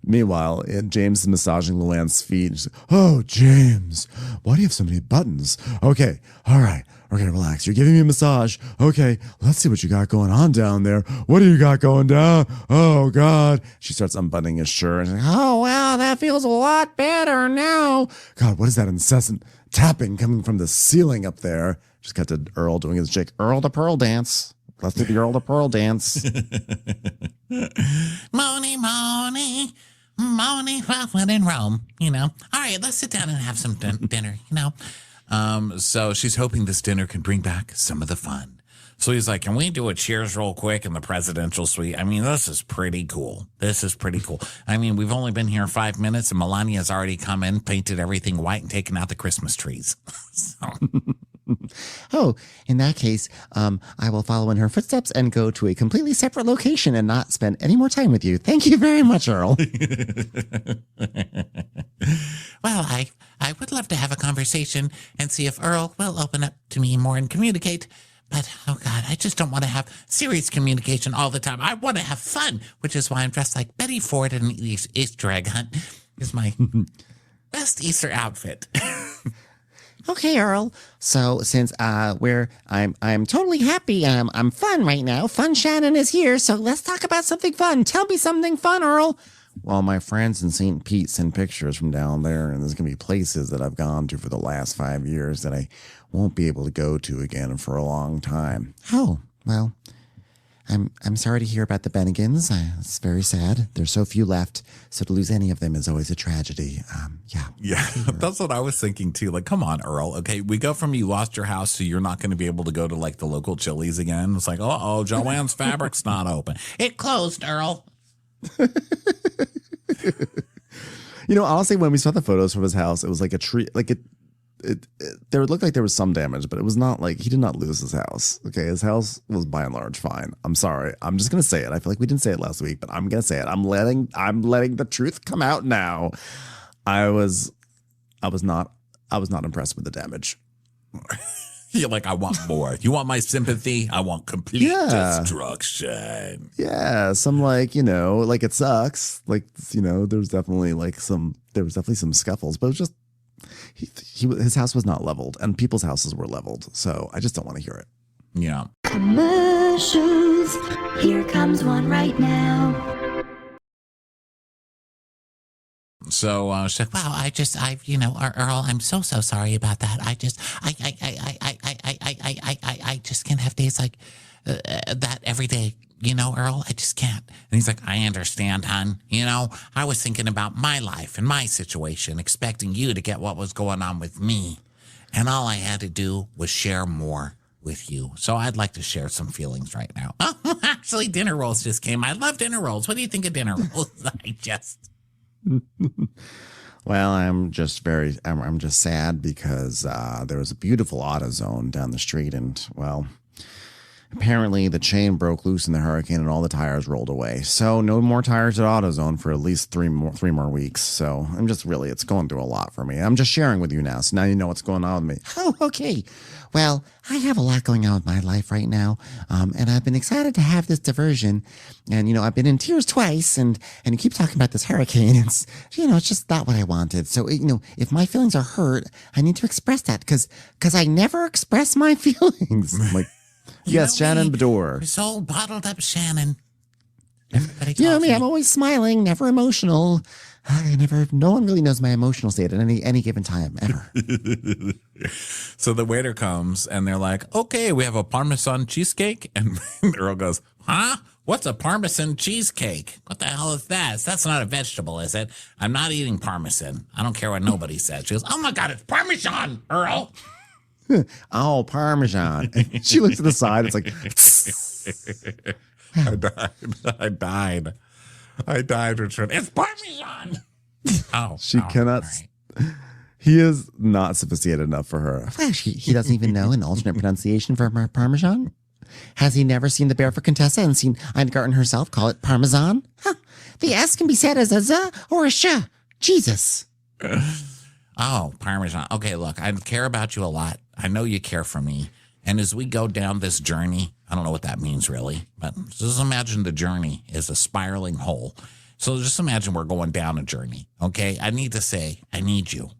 Meanwhile, James is massaging Luann's feet. She's like, oh, James, why do you have so many buttons? Okay, all right. Okay, relax. You're giving me a massage. Okay, let's see what you got going on down there. What do you got going down? Oh, God. She starts unbuttoning his shirt. And she's like, oh, wow, that feels a lot better now. God, what is that incessant tapping coming from the ceiling up there? Just cut to Earl doing his Jake Earl the Pearl dance. Let's do the Earl the Pearl dance. Moni, well, when in Rome, All right, let's sit down and have some dinner, so she's hoping this dinner can bring back some of the fun. So he's like, can we do a cheers real quick in the presidential suite? I mean, this is pretty cool. I mean, we've only been here 5 minutes and Melania's already come in, painted everything white and taken out the Christmas trees. Oh, in that case, I will follow in her footsteps and go to a completely separate location and not spend any more time with you. Thank you very much, Earl. Well, I would love to have a conversation and see if Earl will open up to me more and communicate. But, oh, God, I just don't want to have serious communication all the time. I want to have fun, which is why I'm dressed like Betty Ford in an Easter egg hunt. Is my best Easter outfit. Okay, Earl. So since I'm totally happy and I'm fun right now. Fun Shannon is here, so let's talk about something fun. Tell me something fun, Earl. Well, my friends in St. Pete send pictures from down there, and there's going to be places that I've gone to for the last 5 years that I won't be able to go to again for a long time. Oh, well, I'm sorry to hear about the Bennigans. It's very sad. There's so few left, so to lose any of them is always a tragedy. Yeah, that's what I was thinking too. Like, come on, Earl. Okay, we go from you lost your house to you're not going to be able to go to like the local Chili's again. It's like, Joanne's Fabric's not open. It closed, Earl. Honestly, when we saw the photos from his house, it was like a tree, like it there looked like there was some damage, but it was not like he did not lose his house. Okay, his house was by and large fine. I'm sorry. I'm just gonna say it. I feel like we didn't say it last week, but I'm gonna say it. I'm letting the truth come out now. I was not impressed with the damage. You're like, I want more. You want my sympathy? I want complete destruction. Yeah, some like it sucks. Like there's definitely some scuffles, but it was just his house was not leveled, and people's houses were leveled. So I just don't want to hear it. Yeah. Commercials. Here comes one right now. So she's like, wow, Earl, I'm so sorry about that. I just can't have days like that every day. Earl, I just can't. and he's like, I understand, hon. I was thinking about my life and my situation, expecting you to get what was going on with me. And all I had to do was share more with you. So I'd like to share some feelings right now. Oh, actually, dinner rolls just came. I love dinner rolls. What do you think of dinner rolls? Well, I'm just sad because there was a beautiful AutoZone down the street, and well, apparently the chain broke loose in the hurricane and all the tires rolled away. So no more tires at AutoZone for at least three more weeks. So it's going through a lot for me. I'm just sharing with you now. So now you know what's going on with me. Oh, okay. Well, I have a lot going on with my life right now, and I've been excited to have this diversion. And I've been in tears twice, and you keep talking about this hurricane. It's it's just not what I wanted. So if my feelings are hurt, I need to express that because I never express my feelings. Like, yes, Shannon Bedore. It's all bottled up, Shannon. Everybody You know calls me, I'm always smiling, never emotional. No one really knows my emotional state at any given time, ever. So the waiter comes and they're like, okay, we have a Parmesan cheesecake. And Earl goes, huh? What's a Parmesan cheesecake? What the hell is that? That's not a vegetable, is it? I'm not eating Parmesan. I don't care what nobody says. She goes, oh my God, it's Parmesan, Earl. Oh, Parmesan. And she looks to the side. It's like, I died. Richard. It's Parmesan. Oh, she cannot. all right. He is not sophisticated enough for her. Flash, he doesn't even know an alternate pronunciation for Parmesan? Has he never seen the Barefoot Contessa and seen Eingarten herself call it Parmesan? Huh. The S can be said as a Z or a sh. Jesus. Oh, Parmesan. Okay, look, I care about you a lot. I know you care for me. And as we go down this journey, I don't know what that means really, but just imagine the journey is a spiraling hole. So just imagine we're going down a journey, okay? I need to say, I need you.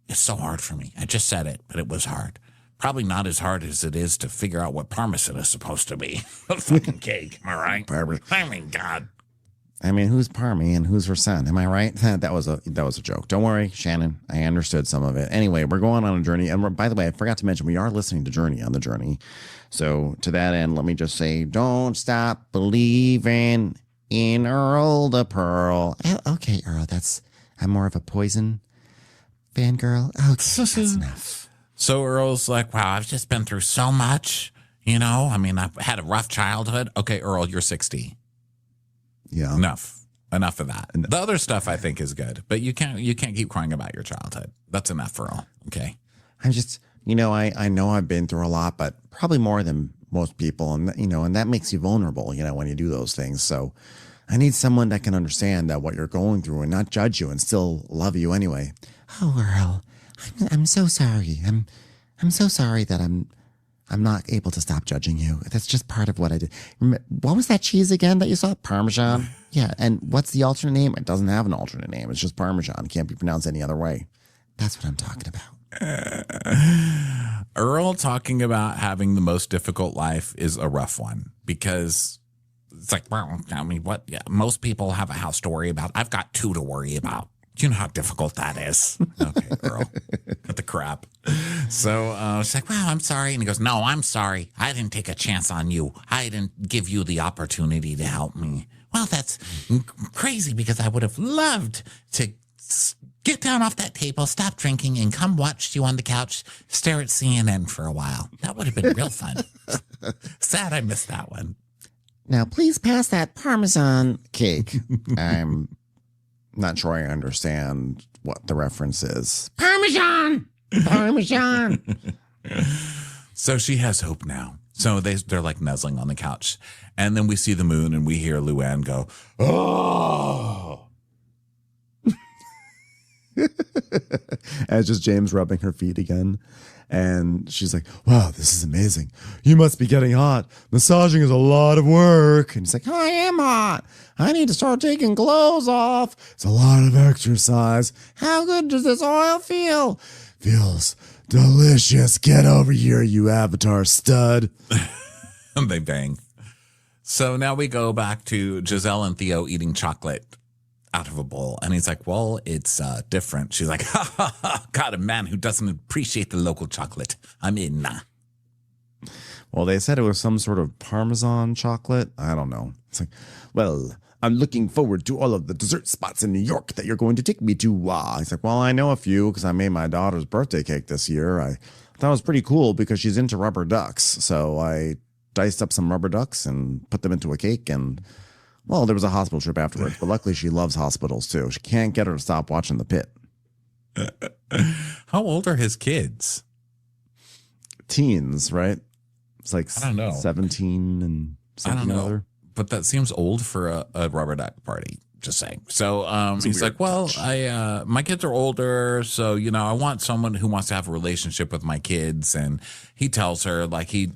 It's so hard for me. I just said it, but it was hard. Probably not as hard as it is to figure out what Parmesan is supposed to be. A fucking cake, am I right? I mean, God. I mean, who's Parmy and who's her son? Am I right? That was a joke. Don't worry, Shannon. I understood some of it. Anyway, we're going on a journey. And by the way, I forgot to mention, we are listening to Journey on the Journey. So to that end, let me just say, don't stop believing in Earl the Pearl. Okay, Earl, I'm more of a Poison fangirl. Okay, that's enough. So Earl's like, wow, I've just been through so much. I mean, I've had a rough childhood. Okay, Earl, you're 60. Yeah. Enough of that. The other stuff I think is good, but you can't keep crying about your childhood. That's enough for all. Okay. I'm just, I know I've been through a lot, but probably more than most people. And, and that makes you vulnerable, when you do those things. So I need someone that can understand that what you're going through and not judge you and still love you anyway. Oh, Earl, I'm so sorry. I'm so sorry that I'm not able to stop judging you. That's just part of what I did. What was that cheese again that you saw? Parmesan? Yeah, and what's the alternate name? It doesn't have an alternate name. It's just Parmesan. It can't be pronounced any other way. That's what I'm talking about. Earl talking about having the most difficult life is a rough one because it's like, well, I mean, what? Yeah, most people have a house to worry about. I've got 2 to worry about. Do you know how difficult that is? Okay, Earl. What the crap? So she's like, wow, I'm sorry. And he goes, no, I'm sorry. I didn't take a chance on you. I didn't give you the opportunity to help me. Well, that's crazy because I would have loved to get down off that table, stop drinking, and come watch you on the couch, stare at CNN for a while. That would have been real fun. Sad I missed that one. Now, please pass that Parmesan Cake. I'm not sure I understand what the reference is. Parmesan! Parmesan! So she has hope now. So they're like nuzzling on the couch. And then we see the moon and we hear Luann go, oh! As just James rubbing her feet again. And she's like, wow, this is amazing. You must be getting hot. Massaging is a lot of work. And he's like, I am hot. I need to start taking clothes off. It's a lot of exercise. How good does this oil feel? Feels delicious. Get over here, you Avatar stud. And they bang. So now we go back to Giselle and Theo eating chocolate. out of a bowl. And he's like, well, it's different. She's like, ha, ha, ha. God, a man who doesn't appreciate the local chocolate. I'm in. Well, they said it was some sort of Parmesan chocolate. I don't know. It's like, well, I'm looking forward to all of the dessert spots in New York that you're going to take me to. He's like, well, I know a few because I made my daughter's birthday cake this year. I thought it was pretty cool because she's into rubber ducks. So I diced up some rubber ducks and put them into a cake. And, well, there was a hospital trip afterwards. But luckily, she loves hospitals, too. She can't get her to stop watching The Pit. How old are his kids? Teens, right? It's like I don't know. 17 and something. I don't know. Other. But that seems old for a rubber duck party. Just saying. So he's like, well, my kids are older, so I want someone who wants to have a relationship with my kids. And he tells her like he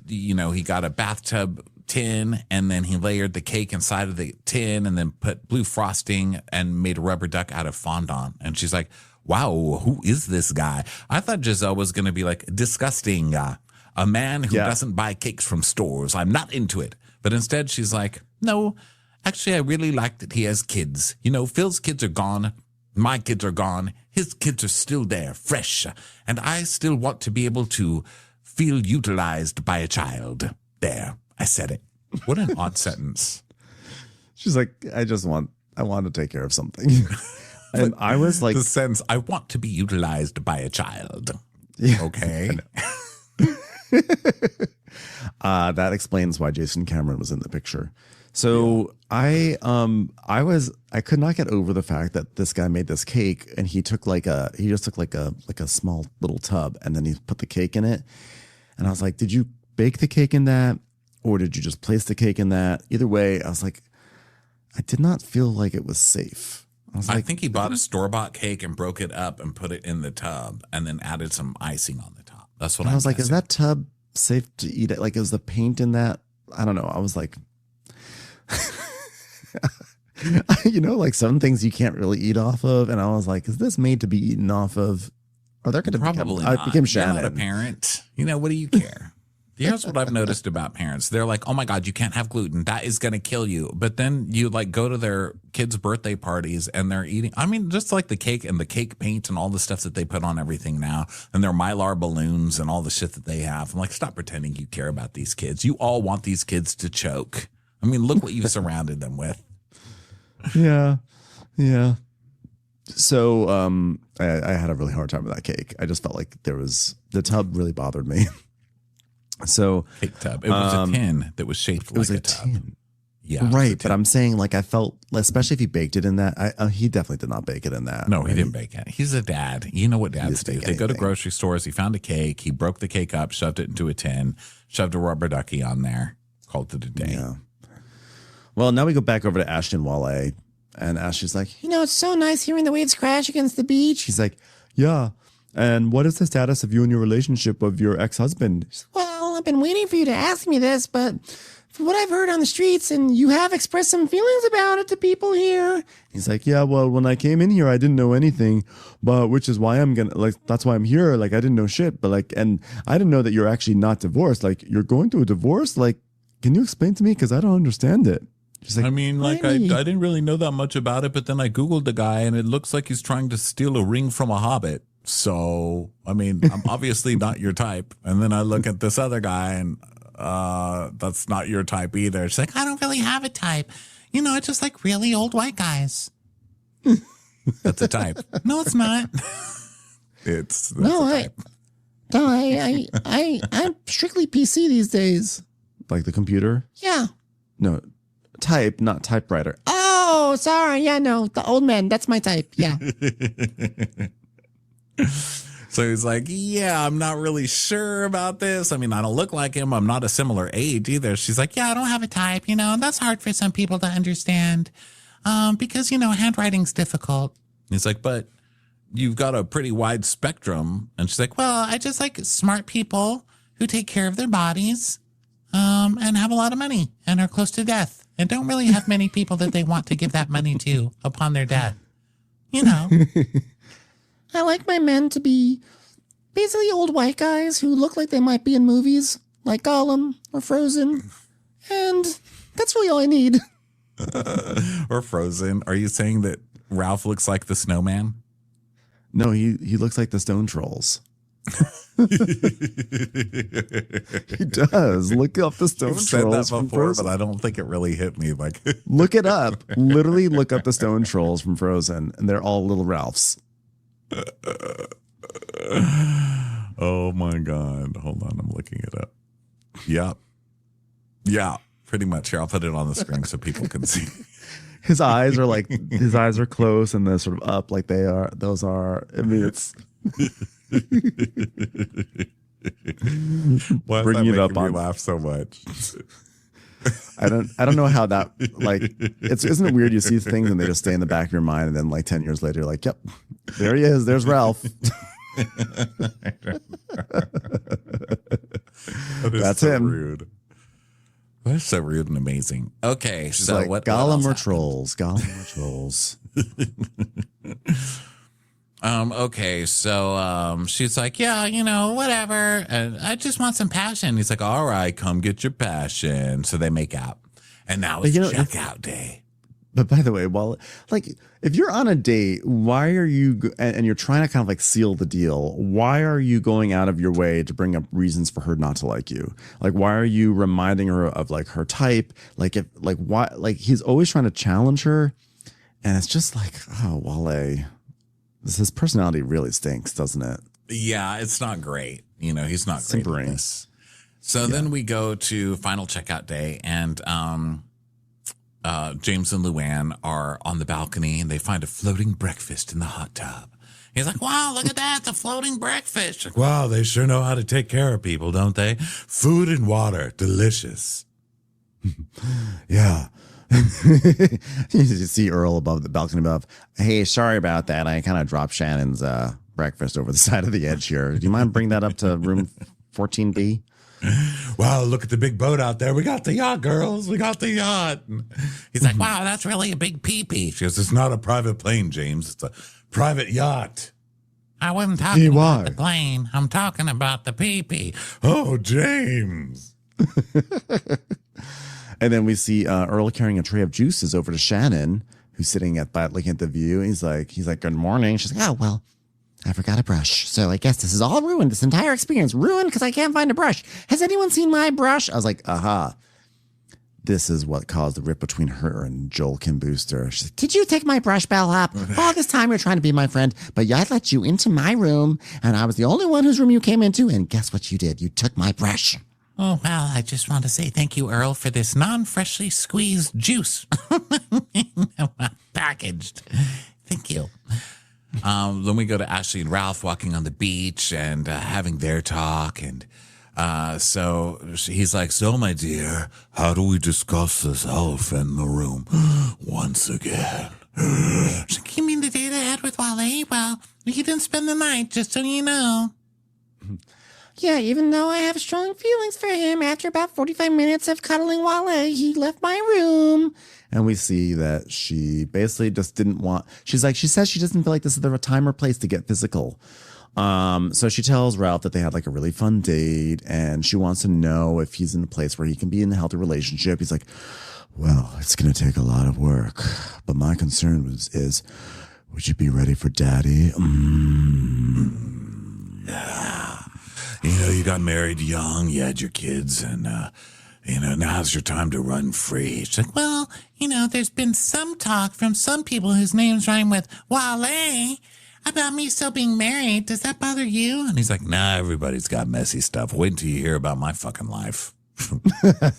got a bathtub tin and then he layered the cake inside of the tin and then put blue frosting and made a rubber duck out of fondant. And she's like, wow, who is this guy? I thought Giselle was going to be like disgusting. A man who doesn't buy cakes from stores. I'm not into it. But instead, she's like, no, actually, I really like that he has kids. Phil's kids are gone. My kids are gone. His kids are still there, fresh. And I still want to be able to feel utilized by a child. There, I said it. What an odd sentence. She's like, I want to take care of something. And I was like, the sentence, I want to be utilized by a child. Yeah, okay. That explains why Jason Cameron was in the picture. So I could not get over the fact that this guy made this cake and he just took like a small little tub and then he put the cake in it. And I was like, did you bake the cake in that? Or did you just place the cake in that? Either way, I was like, I did not feel like it was safe. I think he bought a store-bought cake and broke it up and put it in the tub and then added some icing on the top. That's what I was like, guessing. is that tub safe to eat? Like, is the paint in that? I don't know. I was like, like some things you can't really eat off of. And I was like, is this made to be eaten off of? Or they're going to probably I not. became You're Shannon. not a parent. What do you care? Here's what I've noticed about parents. They're like, oh my God, you can't have gluten. That is going to kill you. But then you like go to their kids' birthday parties and they're eating. I mean, just like the cake and the cake paint and all the stuff that they put on everything now and their Mylar balloons and all the shit that they have. I'm like, stop pretending you care about these kids. You all want these kids to choke. I mean, look what you've surrounded them with. Yeah. Yeah. So I had a really hard time with that cake. I just felt like the tub really bothered me. So cake tub. It was a tin that was shaped like a tub. Tin. Yeah. Right. But I'm saying like I felt, especially if he baked it in that, he definitely did not bake it in that. No, he didn't bake it. He's a dad. You know what dads do. They go to grocery stores. He found a cake. He broke the cake up, shoved it into a tin, shoved a rubber ducky on there, called it a day. Yeah. Well, now we go back over to Ashton Wale. And Ashton's like, it's so nice hearing the waves crash against the beach. He's like, yeah. And what is the status of you and your relationship with your ex-husband? Well, I've been waiting for you to ask me this, but from what I've heard on the streets, and you have expressed some feelings about it to people here. He's like, yeah, well, when I came in here, I didn't know anything, but which is why that's why I'm here. Like, I didn't know shit, but like, and I didn't know that you're actually not divorced. Like, you're going through a divorce? Like, can you explain to me? Because I don't understand it. She's like, I mean, like, I didn't really know that much about it, but then I Googled the guy and it looks like he's trying to steal a ring from a hobbit. So, I mean, I'm obviously not your type. And then I look at this other guy and that's not your type either. She's like, I don't really have a type. I just like really old white guys. That's a type. No, it's not. That's No, a type. I'm strictly PC these days. Like the computer? Yeah. No, type, not typewriter. Oh, sorry. Yeah, no, the old man. That's my type. Yeah. So he's like, yeah, I'm not really sure about this. I mean, I don't look like him. I'm not a similar age either. She's like, yeah, I don't have a type, and that's hard for some people to understand because, handwriting's difficult. he's like, but you've got a pretty wide spectrum. And she's like, well, I just like smart people who take care of their bodies and have a lot of money and are close to death and don't really have many people that they want to give that money to upon their death. I like my men to be basically old white guys who look like they might be in movies like Gollum or Frozen. And that's really all I need. or Frozen. Are you saying that Ralph looks like the snowman? No, he looks like the Stone Trolls. He does. Look up the Stone You've said Trolls that from before, Frozen. but I don't think it really hit me. Like, Look it up. Literally look up the Stone Trolls from Frozen, and they're all little Ralphs. oh my God. Hold on. I'm looking it up. Yep. Yeah, pretty much. Here, I'll put it on the screen so people can see. His eyes are close and they're sort of up like they are. Those are, I mean, it's Why is bringing that it up making me on. laugh so much? I don't know how that, like, isn't it weird? You see things and they just stay in the back of your mind. And then like 10 years later, you're like, yep, there he is. There's Ralph. That's so him. Rude. That's so rude and amazing. Okay, She's so like, what Gollum else or happened? trolls? Gollum or trolls? Okay, so she's like, yeah, whatever. And I just want some passion. He's like, all right, come get your passion. So they make out. And now it's checkout day. But by the way, if you're on a date, why are you, and you're trying to kind of like seal the deal, why are you going out of your way to bring up reasons for her not to like you? Like, why are you reminding her of like her type? Why, he's always trying to challenge her. And it's just like, oh, Wale, his personality really stinks, doesn't it? Yeah, it's not great. He's not great Simpering. at this. So then we go to final checkout day, and James and Luann are on the balcony, and they find a floating breakfast in the hot tub. He's like, wow, look at that. It's a floating breakfast. Wow, they sure know how to take care of people, don't they? Food and water, delicious. Yeah. You see Earl above the balcony above. Hey, sorry about that. I kind of dropped Shannon's breakfast over the side of the edge here. Do you mind bringing that up to room 14B? Wow, look at the big boat out there. We got the yacht, girls. We got the yacht. He's like, wow, that's really a big pee-pee. She goes, it's not a private plane, James. It's a private yacht. I wasn't talking why? about the plane. I'm talking about the pee-pee. Oh, James. And then we see Earl carrying a tray of juices over to Shannon, who's sitting looking at the view. He's like, good morning. She's like, Oh, well, I forgot a brush. So I guess this is all ruined. This entire experience ruined because I can't find a brush. Has anyone seen my brush? I was like, aha. This is what caused the rip between her and Joel Kim Booster. She's like, Did you take my brush, bellhop? All this time you're trying to be my friend, but I let you into my room, and I was the only one whose room you came into, and guess what you did? You took my brush. Oh, well, I just want to say thank you, Earl, for this non-freshly squeezed juice. Packaged. Thank you. Then we go to Ashley and Ralph walking on the beach and having their talk. And so he's like, so, my dear, How do we discuss this elephant in the room once again? You mean the date I had with Wale? Well, he didn't spend the night, just so you know. Yeah, even though I have strong feelings for him, after about 45 minutes of cuddling Wale, he left my room. and we see that she basically just didn't want. She says she doesn't feel like this is the time or place to get physical. So she tells Ralph that they had like a really fun date, and she wants to know if he's in a place where he can be in a healthy relationship. He's like, well, it's going to take a lot of work, but my concern is, would you be ready for daddy? You got married young, you had your kids, and, now's your time to run free. She's like, well, there's been some talk from some people whose names rhyme with Wale about me still being married. Does that bother you? and he's like, nah, everybody's got messy stuff. Wait until you hear about my fucking life.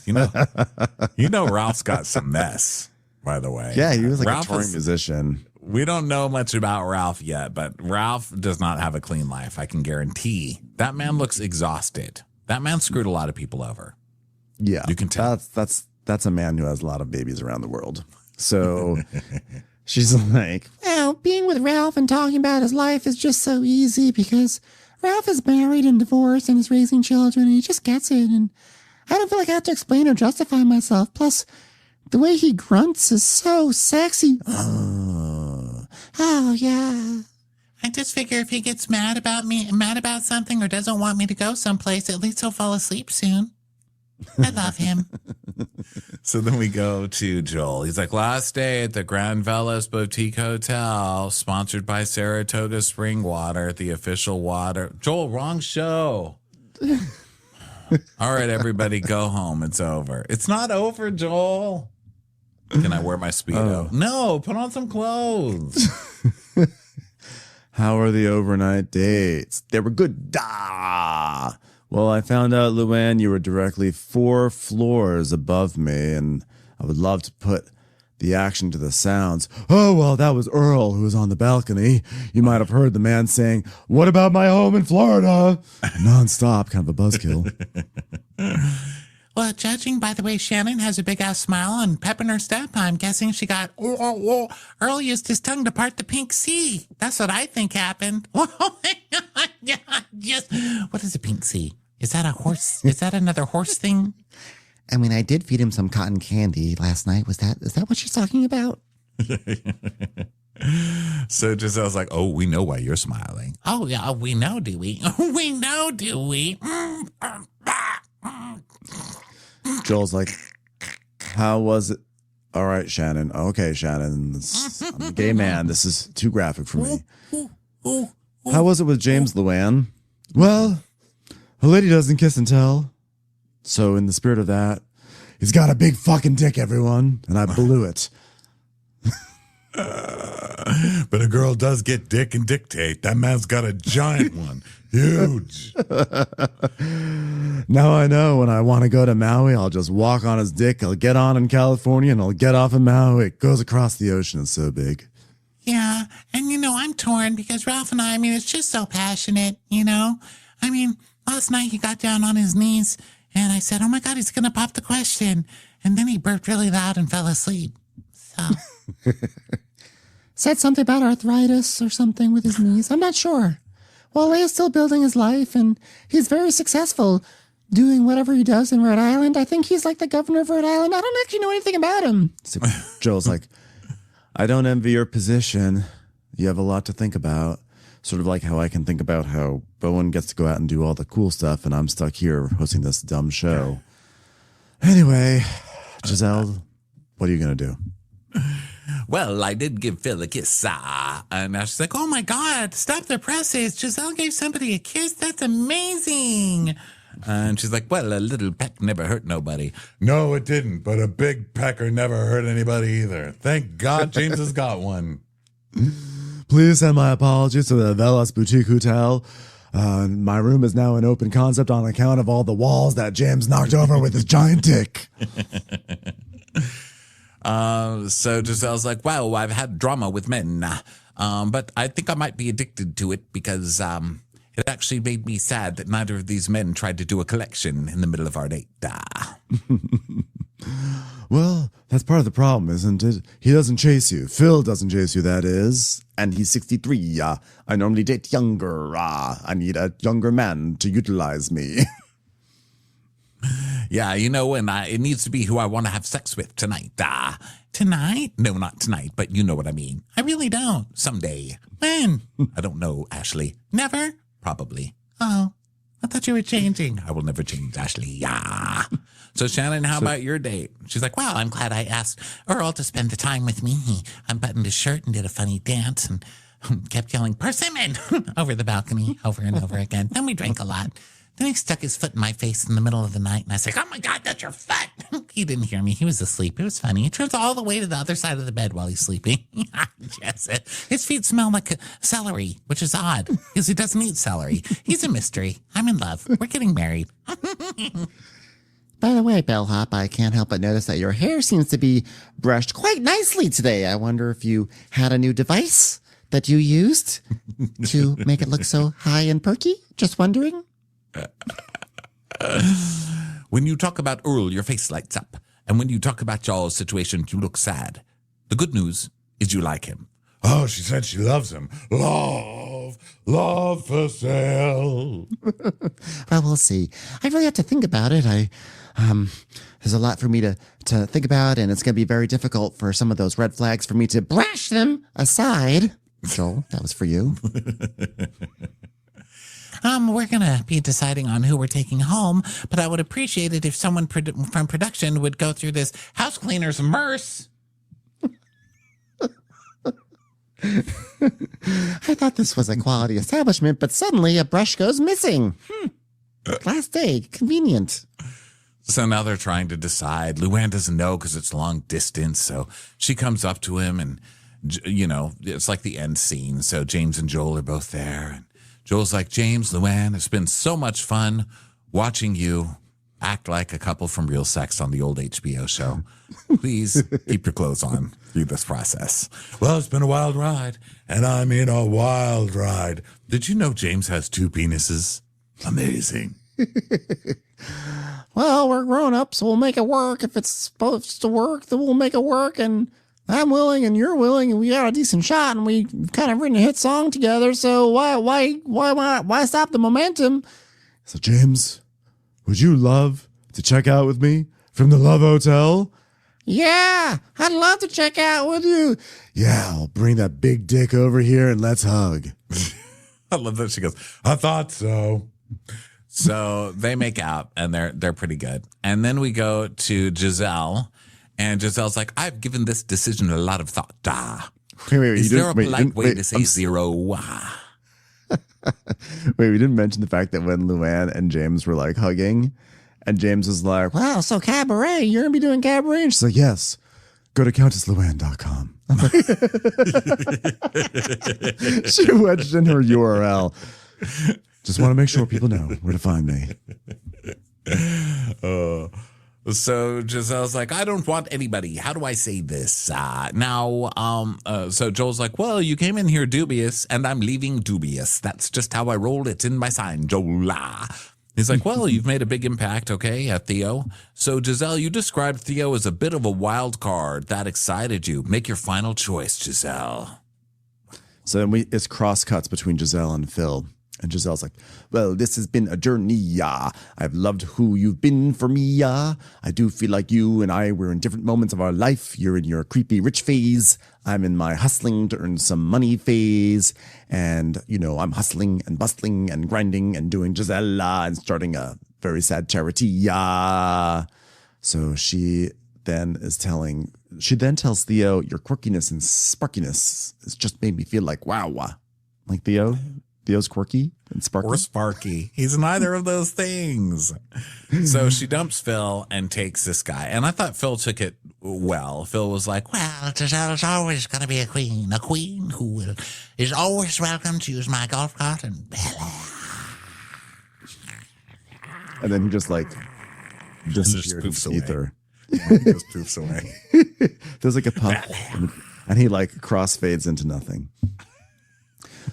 Ralph's got some mess, by the way. Yeah, he was like Ralph a touring is- musician. We don't know much about Ralph yet, but Ralph does not have a clean life. I can guarantee. That man looks exhausted. That man screwed a lot of people over. Yeah, You can tell. That's a man who has a lot of babies around the world. So she's like, Well, being with Ralph and talking about his life is just so easy because Ralph is married and divorced and is raising children and he just gets it. And I don't feel like I have to explain or justify myself. Plus, the way he grunts is so sexy. Oh, yeah. I just figure if he gets mad about something or doesn't want me to go someplace, at least he'll fall asleep soon. I love him. So then we go to Joel. He's like, last day at the Grand Velas Boutique Hotel, sponsored by Saratoga Spring Water, the official water. Joel, wrong show. All right, everybody, go home. It's over. It's not over, Joel. Can I wear my Speedo? No, put on some clothes. How are the overnight dates? They were good. Da! Well, I found out, Luann, you were directly 4 floors above me, and I would love to put the action to the sounds. Oh, well, that was Earl who was on the balcony. You might have heard the man saying, "What about my home in Florida?" Nonstop, kind of a buzzkill. Well, judging by the way Shannon has a big-ass smile and pep in her step, I'm guessing she got, Earl used his tongue to part the pink sea. That's what I think happened. Yes. What is a pink sea? Is that a horse? Is that another horse thing? I mean, I did feed him some cotton candy last night. Is that what she's talking about? So Giselle's like, oh, we know why you're smiling. Oh, yeah, we know, do we? We know, do we? Joel's like, how was it? All right, Shannon. Okay, Shannon. I'm a gay man. This is too graphic for me. How was it with James, Luann? Well, a lady doesn't kiss and tell. So in the spirit of that, he's got a big fucking dick, everyone. And I blew it. But a girl does get dick and dictate. That man's got a giant one. Huge. Now I know when I want to go to Maui, I'll just walk on his dick. I'll get on in California and I'll get off in Maui. It goes across the ocean. It's so big. Yeah, and I'm torn because Ralph and I mean, it's just so passionate, I mean, last night he got down on his knees and I said, oh my God, he's going to pop the question. And then he burped really loud and fell asleep. So. Said something about arthritis or something with his knees. I'm not sure. Well, Leia's still building his life and he's very successful doing whatever he does in Rhode Island. I think he's like the governor of Rhode Island. I don't actually know anything about him. So Joel's like, I don't envy your position. You have a lot to think about. Sort of like how I can think about how Bowen gets to go out and do all the cool stuff and I'm stuck here hosting this dumb show. Anyway, Giselle, what are you going to do? Well, I did give Phil a kiss. And now she's like, oh my God, stop the presses. Giselle gave somebody a kiss. That's amazing. And she's like, well, a little peck never hurt nobody. No, it didn't. But a big pecker never hurt anybody either. Thank God James has got one. Please send my apologies to the Velas Boutique Hotel. My room is now an open concept on account of all the walls that James knocked over with his giant dick. So Giselle's like, well, I've had drama with men, but I think I might be addicted to it because it actually made me sad that neither of these men tried to do a collection in the middle of our date. Well, that's part of the problem, isn't it? He doesn't chase you. Phil doesn't chase you, that is. And he's 63. I normally date younger. I need a younger man to utilize me. Yeah, and it needs to be who I want to have sex with tonight. Tonight? No, not tonight, but you know what I mean. I really don't. Someday. When? I don't know, Ashley. Never? Probably. Oh, I thought you were changing. I will never change, Ashley. Yeah. So, Shannon, how about your date? She's like, well, I'm glad I asked Earl to spend the time with me. He unbuttoned his shirt and did a funny dance and kept yelling, persimmon, over the balcony over and over again. Then we drank a lot. Then he stuck his foot in my face in the middle of the night, and I was like, oh, my God, that's your foot. He didn't hear me. He was asleep. It was funny. He turns all the way to the other side of the bed while he's sleeping. Yes, his feet smell like celery, which is odd because he doesn't eat celery. He's a mystery. I'm in love. We're getting married. By the way, Bellhop, I can't help but notice that your hair seems to be brushed quite nicely today. I wonder if you had a new device that you used to make it look so high and perky? Just wondering. When you talk about Earl, your face lights up. And when you talk about y'all's situation, you look sad. The good news is you like him. Oh, she said she loves him. Love for sale. Well, we'll see. I really have to think about it. There's a lot for me to think about, and it's going to be very difficult for some of those red flags for me to brush them aside. Joel, that was for you. we're going to be deciding on who we're taking home, but I would appreciate it if someone from production would go through this house cleaner's MRS. I thought this was a quality establishment, but suddenly a brush goes missing. Last day, convenient. So now they're trying to decide. Luann doesn't know because it's long distance. So she comes up to him and, you know, it's like the end scene. So James and Joel are both there. And Joel's like, James, Luann, it's been so much fun watching you act like a couple from Real Sex on the old HBO show. Please keep your clothes on through this process. Well, it's been a wild ride, and I mean a wild ride. Did you know James has 2 penises? Amazing. Well, we're grown up, so we'll make it work. If it's supposed to work, then we'll make it work. And I'm willing, and you're willing, and we got a decent shot, and we've kind of written a hit song together. So why stop the momentum? So, James, would you love to check out with me from the Love Hotel? Yeah, I'd love to check out with you. Yeah, I'll bring that big dick over here and let's hug. I love that she goes, I thought so. so they make out and they're pretty good. And then we go to Giselle, and Giselle's like, I've given this decision a lot of thought. Wait, Is there a polite way to say zero? Wait, we didn't mention the fact that when Luann and James were like hugging, and James was like, Wow, so cabaret, you're going to be doing cabaret? she's like, yes, go to CountessLuann.com. She wedged in her URL. Just want to make sure people know where to find me. So Giselle's like, I don't want anybody. How do I say this? So Joel's like, well, you came in here dubious, and I'm leaving dubious. That's just how I roll. It's in my sign, Joel. He's like, well, you've made a big impact, okay, Theo. So, Giselle, you described Theo as a bit of a wild card. That excited you. Make your final choice, Giselle. So then it's cross cuts between Giselle and Phil. And Giselle's like, well, this has been a journey, yeah. I've loved who you've been for me, yeah. I do feel like you and I were in different moments of our life. You're in your creepy rich phase. I'm in my hustling to earn some money phase. And, you know, I'm hustling and bustling and grinding and doing Gisella and starting a very sad charity, yeah. So she then tells Theo, your quirkiness and sparkiness has just made me feel like, wow. Like Theo's quirky and sparky. Or Sparky. He's neither of those things. So she dumps Phil and takes this guy. And I thought Phil took it well. Phil was like, Well, Giselle's always going to be a queen who is always welcome to use my golf cart and And then he just like disappeared poofs into ether. he just poofs away. There's like a puff, and he like crossfades into nothing.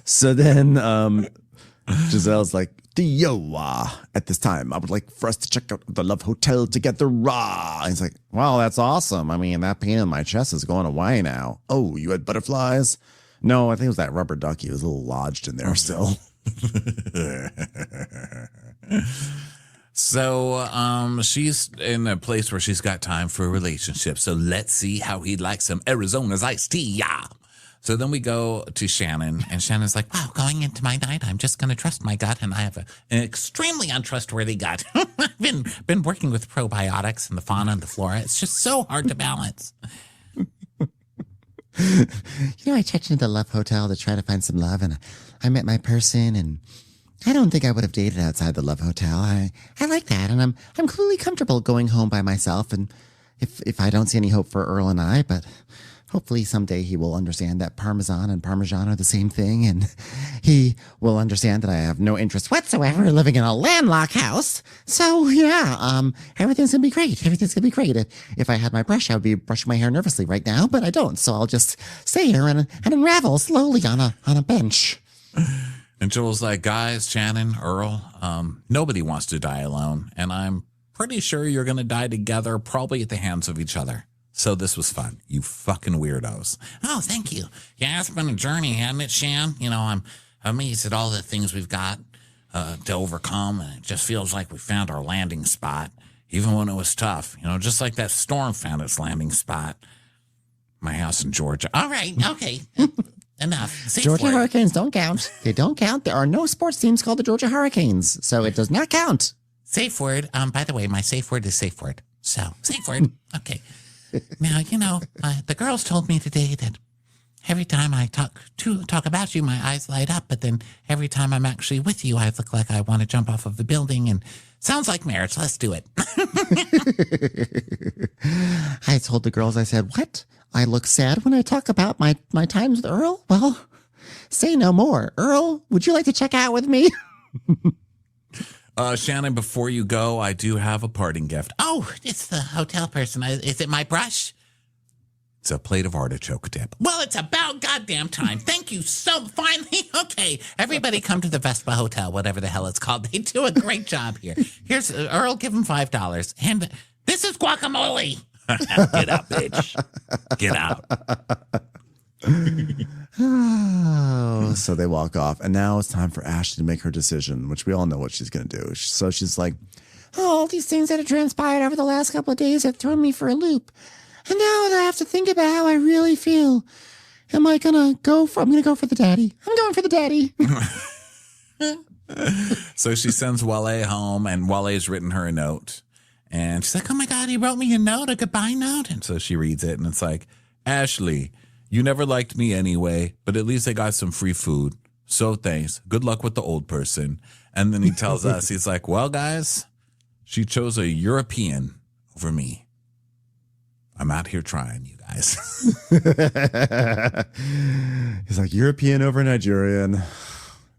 So then Giselle's like, Theo, at this time, I would like for us to check out the Love Hotel together. And he's like, wow, that's awesome. I mean, that pain in my chest is going away now. Oh, you had butterflies? No, I think it was that rubber ducky. It was a little lodged in there still. So she's in a place where she's got time for a relationship. So let's see how he'd like some Arizona's iced tea. Yeah. So then we go to Shannon, and Shannon's like, wow, going into my night, I'm just going to trust my gut, and I have an extremely untrustworthy gut. I've been working with probiotics and the fauna and the flora. It's just so hard to balance. I checked into the Love Hotel to try to find some love, and I met my person, and I don't think I would have dated outside the Love Hotel. I like that, and I'm completely comfortable going home by myself, and if I don't see any hope for Earl and I, but hopefully someday he will understand that Parmesan and Parmesan are the same thing, and he will understand that I have no interest whatsoever living in a landlocked house. So, yeah, everything's going to be great. Everything's going to be great. If I had my brush, I would be brushing my hair nervously right now, but I don't, so I'll just stay here and unravel slowly on a bench. and Joel's like, guys, Shannon, Earl, nobody wants to die alone, and I'm pretty sure you're going to die together, probably at the hands of each other. So this was fun, you fucking weirdos. Oh, thank you. Yeah, it's been a journey, hasn't it, Shan? I'm amazed at all the things we've got to overcome, and it just feels like we found our landing spot, even when it was tough. Just like that storm found its landing spot. My house in Georgia. All right, okay. Enough. Safe Georgia word. Hurricanes don't count. They don't count. There are no sports teams called the Georgia Hurricanes, so it does not count. Safe word. By the way, my safe word is safe word. So, safe word. Okay. Now, the girls told me today that every time I talk about you, my eyes light up. But then every time I'm actually with you, I look like I want to jump off of the building. And sounds like marriage. Let's do it. I told the girls, I said, what? I look sad when I talk about my times with Earl? Well, say no more. Earl, would you like to check out with me? Shannon, before you go, I do have a parting gift. Oh, it's the hotel person. Is it my brush? It's a plate of artichoke dip. Well, it's about goddamn time. Thank you so finally. Okay, everybody come to the Vespa Hotel, whatever the hell it's called. They do a great job here. Here's Earl, give him $5. And this is guacamole. Get out, bitch. Get out. Oh, so they walk off. And now it's time for Ashley to make her decision, which we all know what she's going to do. So she's like, All these things that have transpired over the last couple of days have thrown me for a loop. And now I have to think about how I really feel. I'm going to go for the daddy. I'm going for the daddy. So she sends Wale home, and Wale's written her a note. And she's like, oh my God, he wrote me a note, a goodbye note. And so she reads it, and it's like, Ashley, you never liked me anyway, but at least I got some free food. So thanks. Good luck with the old person. And then he tells us, he's like, well, guys, she chose a European over me. I'm out here trying, you guys. he's like, European over Nigerian.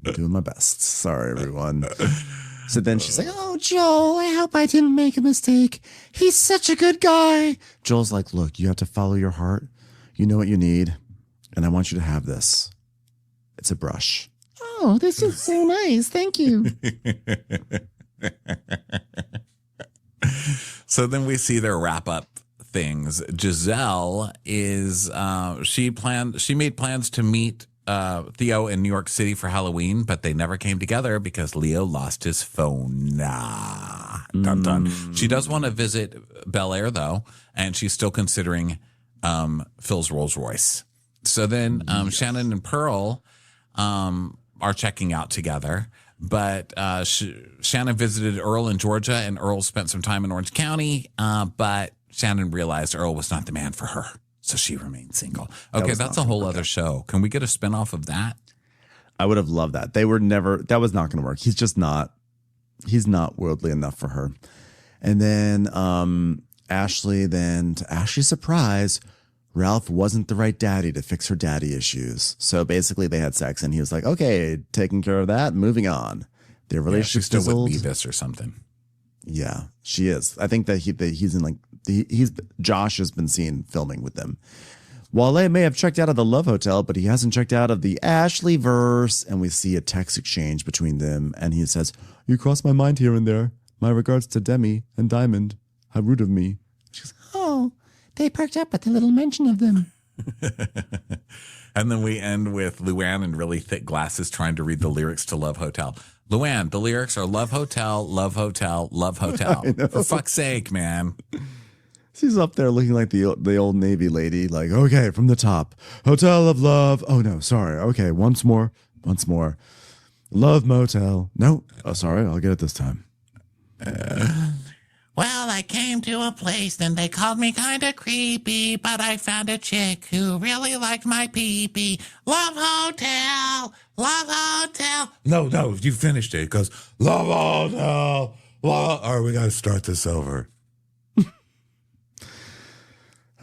I'm doing my best. Sorry, everyone. So then she's like, Oh, Joel, I hope I didn't make a mistake. He's such a good guy. Joel's like, look, you have to follow your heart. You know what you need. And I want you to have this. It's a brush. Oh, this is so nice. Thank you. So then we see their wrap up things. Giselle is she made plans to meet Theo in New York City for Halloween, but they never came together because Leo lost his phone. Dun dun. She does want to visit Bel Air though, and she's still considering Phil's Rolls Royce. So then Shannon and Pearl are checking out together. But Shannon visited Earl in Georgia, and Earl spent some time in Orange County. But Shannon realized Earl was not the man for her, so she remained single. Okay, that's a whole other show. Can we get a spinoff of that? I would have loved that. That was not going to work. He's not worldly enough for her. And then Ashley, to Ashley's surprise, Ralph wasn't the right daddy to fix her daddy issues. So basically they had sex and he was like, okay, taking care of that, moving on. Their relationship still fizzled. with Beavis or something. Yeah, she is. I think that he's in Josh has been seen filming with them. Wale may have checked out of the Love Hotel, but he hasn't checked out of the Ashley verse. And we see a text exchange between them. And he says, you cross my mind here and there. My regards to Demi and Diamond. How rude of me. She goes, oh, they perked up at the little mention of them. And then we end with Luann in really thick glasses trying to read the lyrics to Love Hotel. Luann, the lyrics are Love Hotel, Love Hotel, Love Hotel. For fuck's sake, man. She's up there looking like the old Navy lady. Like, okay, from the top. Hotel of Love. Oh, no, sorry. Okay, once more. Love Motel. No. Oh, sorry. I'll get it this time. Well, I came to a place and they called me kind of creepy, but I found a chick who really liked my pee-pee. Love Hotel, Love Hotel. No, you finished it because Love Hotel. All right, we got to start this over.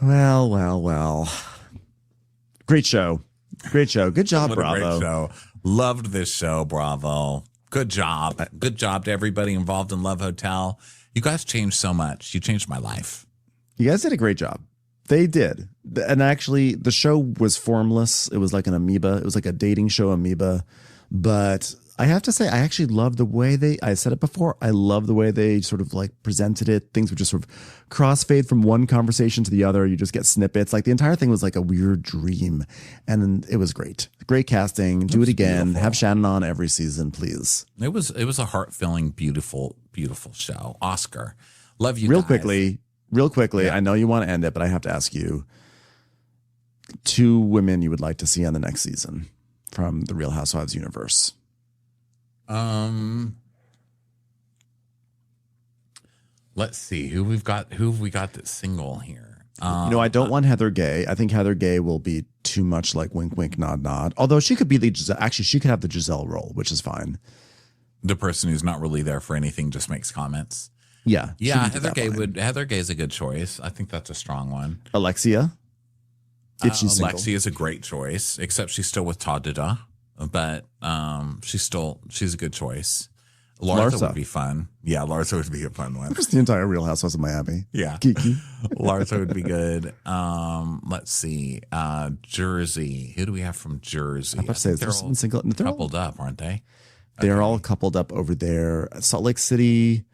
Well. Great show. Good job, What Bravo. a great show. Loved this show, Bravo. Good job. Good job to everybody involved in Love Hotel. You guys changed so much. You changed my life. You guys did a great job. They did. And actually, the show was formless. It was like an amoeba. It was like a dating show amoeba. But I have to say, I actually love the way I said it before, I love the way they sort of like presented it. Things would just sort of crossfade from one conversation to the other. You just get snippets. Like the entire thing was like a weird dream. And it was great. Great casting. Do it again. Beautiful. Have Shannon on every season, please. It was a heart-filling, beautiful show. Oscar. Love you Real guys. quickly, Yeah. I know you want to end it, but I have to ask you. 2 women you would like to see on the next season from the Real Housewives universe. Let's see who have we got that's single here. I don't want Heather Gay. I think Heather Gay will be too much like wink, wink, nod, nod. Although she could be she could have the Giselle role, which is fine. The person who's not really there for anything, just makes comments. Yeah. Yeah, Heather Gay is a good choice. I think that's a strong one. Alexia. If she's single. Alexia is a great choice, except she's still with Todd Duda. But she's a good choice. Larsa would be fun. Yeah, Larsa would be a fun one. Just the entire Real Housewives of Miami. Yeah. Kiki. Larsa would be good. Let's see. Jersey. Who do we have from Jersey? I'm about to say, They're all single. coupled up, aren't they? They're all coupled up over there. Salt Lake City.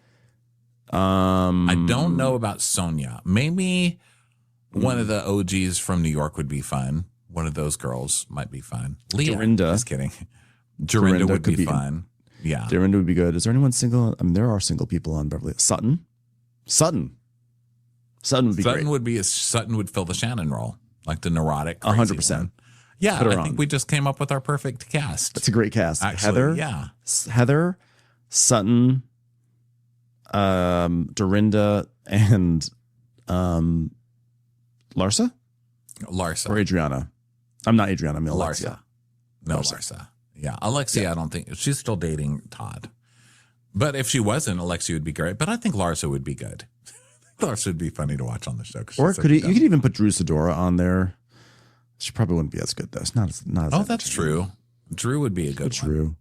I don't know about Sonia. Maybe one of the OGs from New York would be fun. One of those girls might be fun. Leah. Dorinda. Just kidding. Dorinda would be fun. Yeah. Dorinda would be good. Is there anyone single? I mean, there are single people on Beverly. Sutton would be great. Sutton would fill the Shannon role, like the neurotic. 100%. Yeah, I think we just came up with our perfect cast. That's a great cast. Actually, Heather, Sutton, Dorinda, and Larsa or Adriana. I'm not Adriana. I'm Alexia. Larsa. Yeah, Alexia. I don't think she's still dating Todd. But if she wasn't, Alexia would be great. But I think Larsa would be good. Larsa would be funny to watch on the show. Or you could even put Drew Sidora on there. She probably wouldn't be as good though. It's not as that's true. Drew would be a good one. Drew.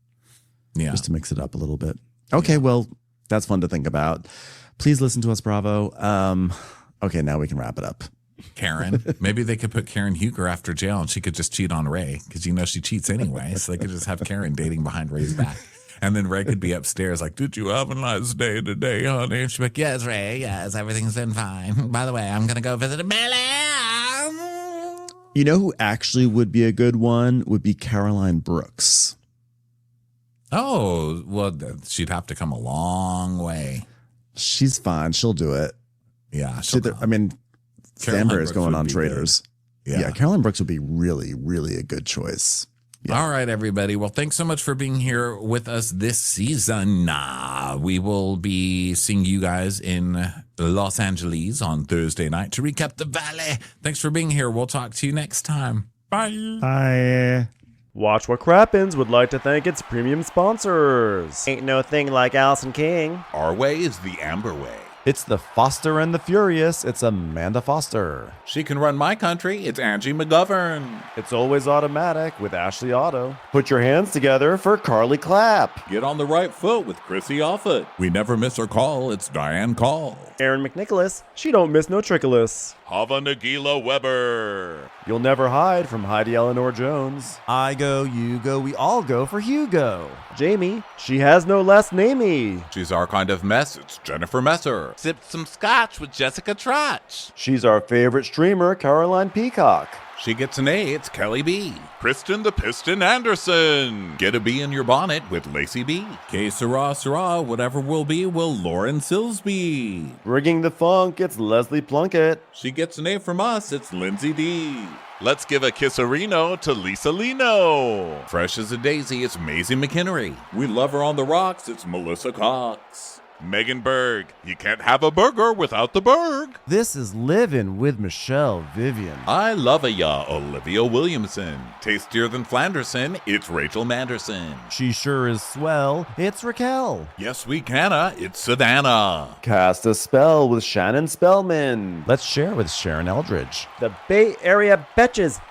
Yeah. Just to mix it up a little bit. Okay, well, that's fun to think about. Please listen to us, Bravo. Okay, now we can wrap it up. Karen. Maybe they could put Karen Huger after jail and she could just cheat on Ray because she cheats anyway. So they could just have Karen dating behind Ray's back. And then Ray could be upstairs like, did you have a nice day today, honey? And she'd be like, yes, Ray, yes, everything's been fine. By the way, I'm going to go visit a BEL. You know who actually would be a good one? Would be Caroline Brooks. Oh, well, she'd have to come a long way. She's fine. She'll do it. Yeah. Samber is going on Traders. Yeah. Caroline Brooks would be really, really a good choice. Yeah. All right, everybody. Well, thanks so much for being here with us this season. We will be seeing you guys in Los Angeles on Thursday night to recap the Valley. Thanks for being here. We'll talk to you next time. Bye. Bye. Watch What Crappens would like to thank its premium sponsors. Ain't no thing like Allison King. Our way is the Amber way. It's the Foster and the Furious. It's Amanda Foster. She can run my country. It's Angie McGovern. It's Always Automatic with Ashley Otto. Put your hands together for Carly Clapp. Get on the right foot with Chrissy Offit. We never miss her call. It's Diane Call. Aaron McNicholas. She don't miss no trickolas. Hava Nagila Weber. You'll never hide from Heidi Eleanor Jones. I go, you go, we all go for Hugo. Jamie. She has no last namey. She's our kind of mess. It's Jennifer Messer. Sipped some scotch with Jessica Trotch. She's our favorite streamer, Caroline Peacock. She gets an A. It's Kelly B. Kristen the Piston Anderson. Get a bee in your bonnet with Lacey B. Que sera, whatever will be, will Lauren Silsby. Rigging the funk, it's Leslie Plunkett. She gets an A from us. It's Lindsay D. Let's give a kisserino to Lisa Lino. Fresh as a daisy, it's Maisie McHenry. We love her on the rocks. It's Melissa Cox. Megan Berg. You can't have a burger without the Berg. This is Livin' with Michelle Vivian. I love ya, Olivia Williamson. Tastier than Flanderson, it's Rachel Manderson. She sure is swell, it's Raquel. Yes, we canna, it's Savannah. Cast a spell with Shannon Spellman. Let's share with Sharon Eldridge. The Bay Area Betches.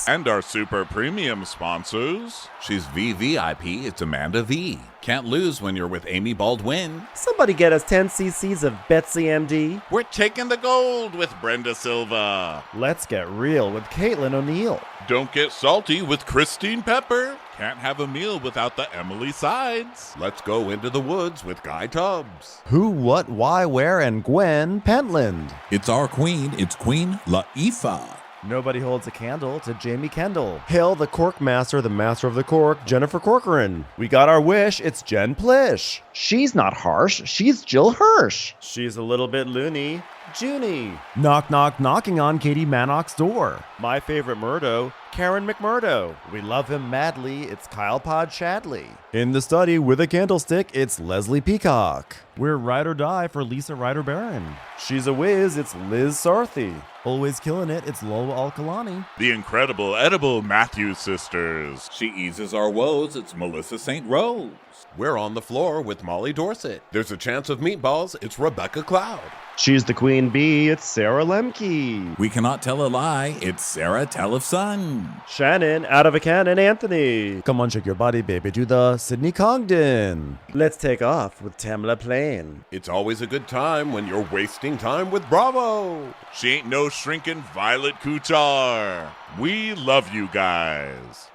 And our super premium sponsors. She's VVIP, it's Amanda V. Can't lose when you're with Amy Baldwin. Somebody get us 10 cc's of Betsy MD. We're taking the gold with Brenda Silva. Let's get real with Caitlin O'Neill. Don't get salty with Christine Pepper. Can't have a meal without the Emily Sides. Let's go into the woods with Guy Tubbs. Who, what, why, where, and Gwen Pentland. It's our queen. It's Queen Laifah. Nobody holds a candle to Jamie Kendall. Hail the Cork Master, the Master of the Cork, Jennifer Corcoran. We got our wish, it's Jen Plish. She's not harsh, she's Jill Hirsch. She's a little bit loony. Junie. Knock, knock, knocking on Katie Manock's door. My favorite Murdo, Karen McMurdo. We love him madly, it's Kyle Pod Shadley. In the study with a candlestick, it's Leslie Peacock. We're ride or die for Lisa Ryder Barron. She's a whiz, it's Liz Sarthy. Always killing it, it's Lola Alkalani. The incredible edible Matthews sisters. She eases our woes. It's Melissa St. Rose. We're on the floor with Molly Dorsett. There's a chance of meatballs, it's Rebecca Cloud. She's the queen bee, it's Sarah Lemke. We cannot tell a lie. It's Sarah Telefson. Shannon, out of a cannon, Anthony. Come on, shake your body, baby, do the Sydney Congdon. Let's take off with Tamla Plain. It's always a good time when you're wasting time with Bravo. She ain't no shrinking Violet Kuchar. We love you guys.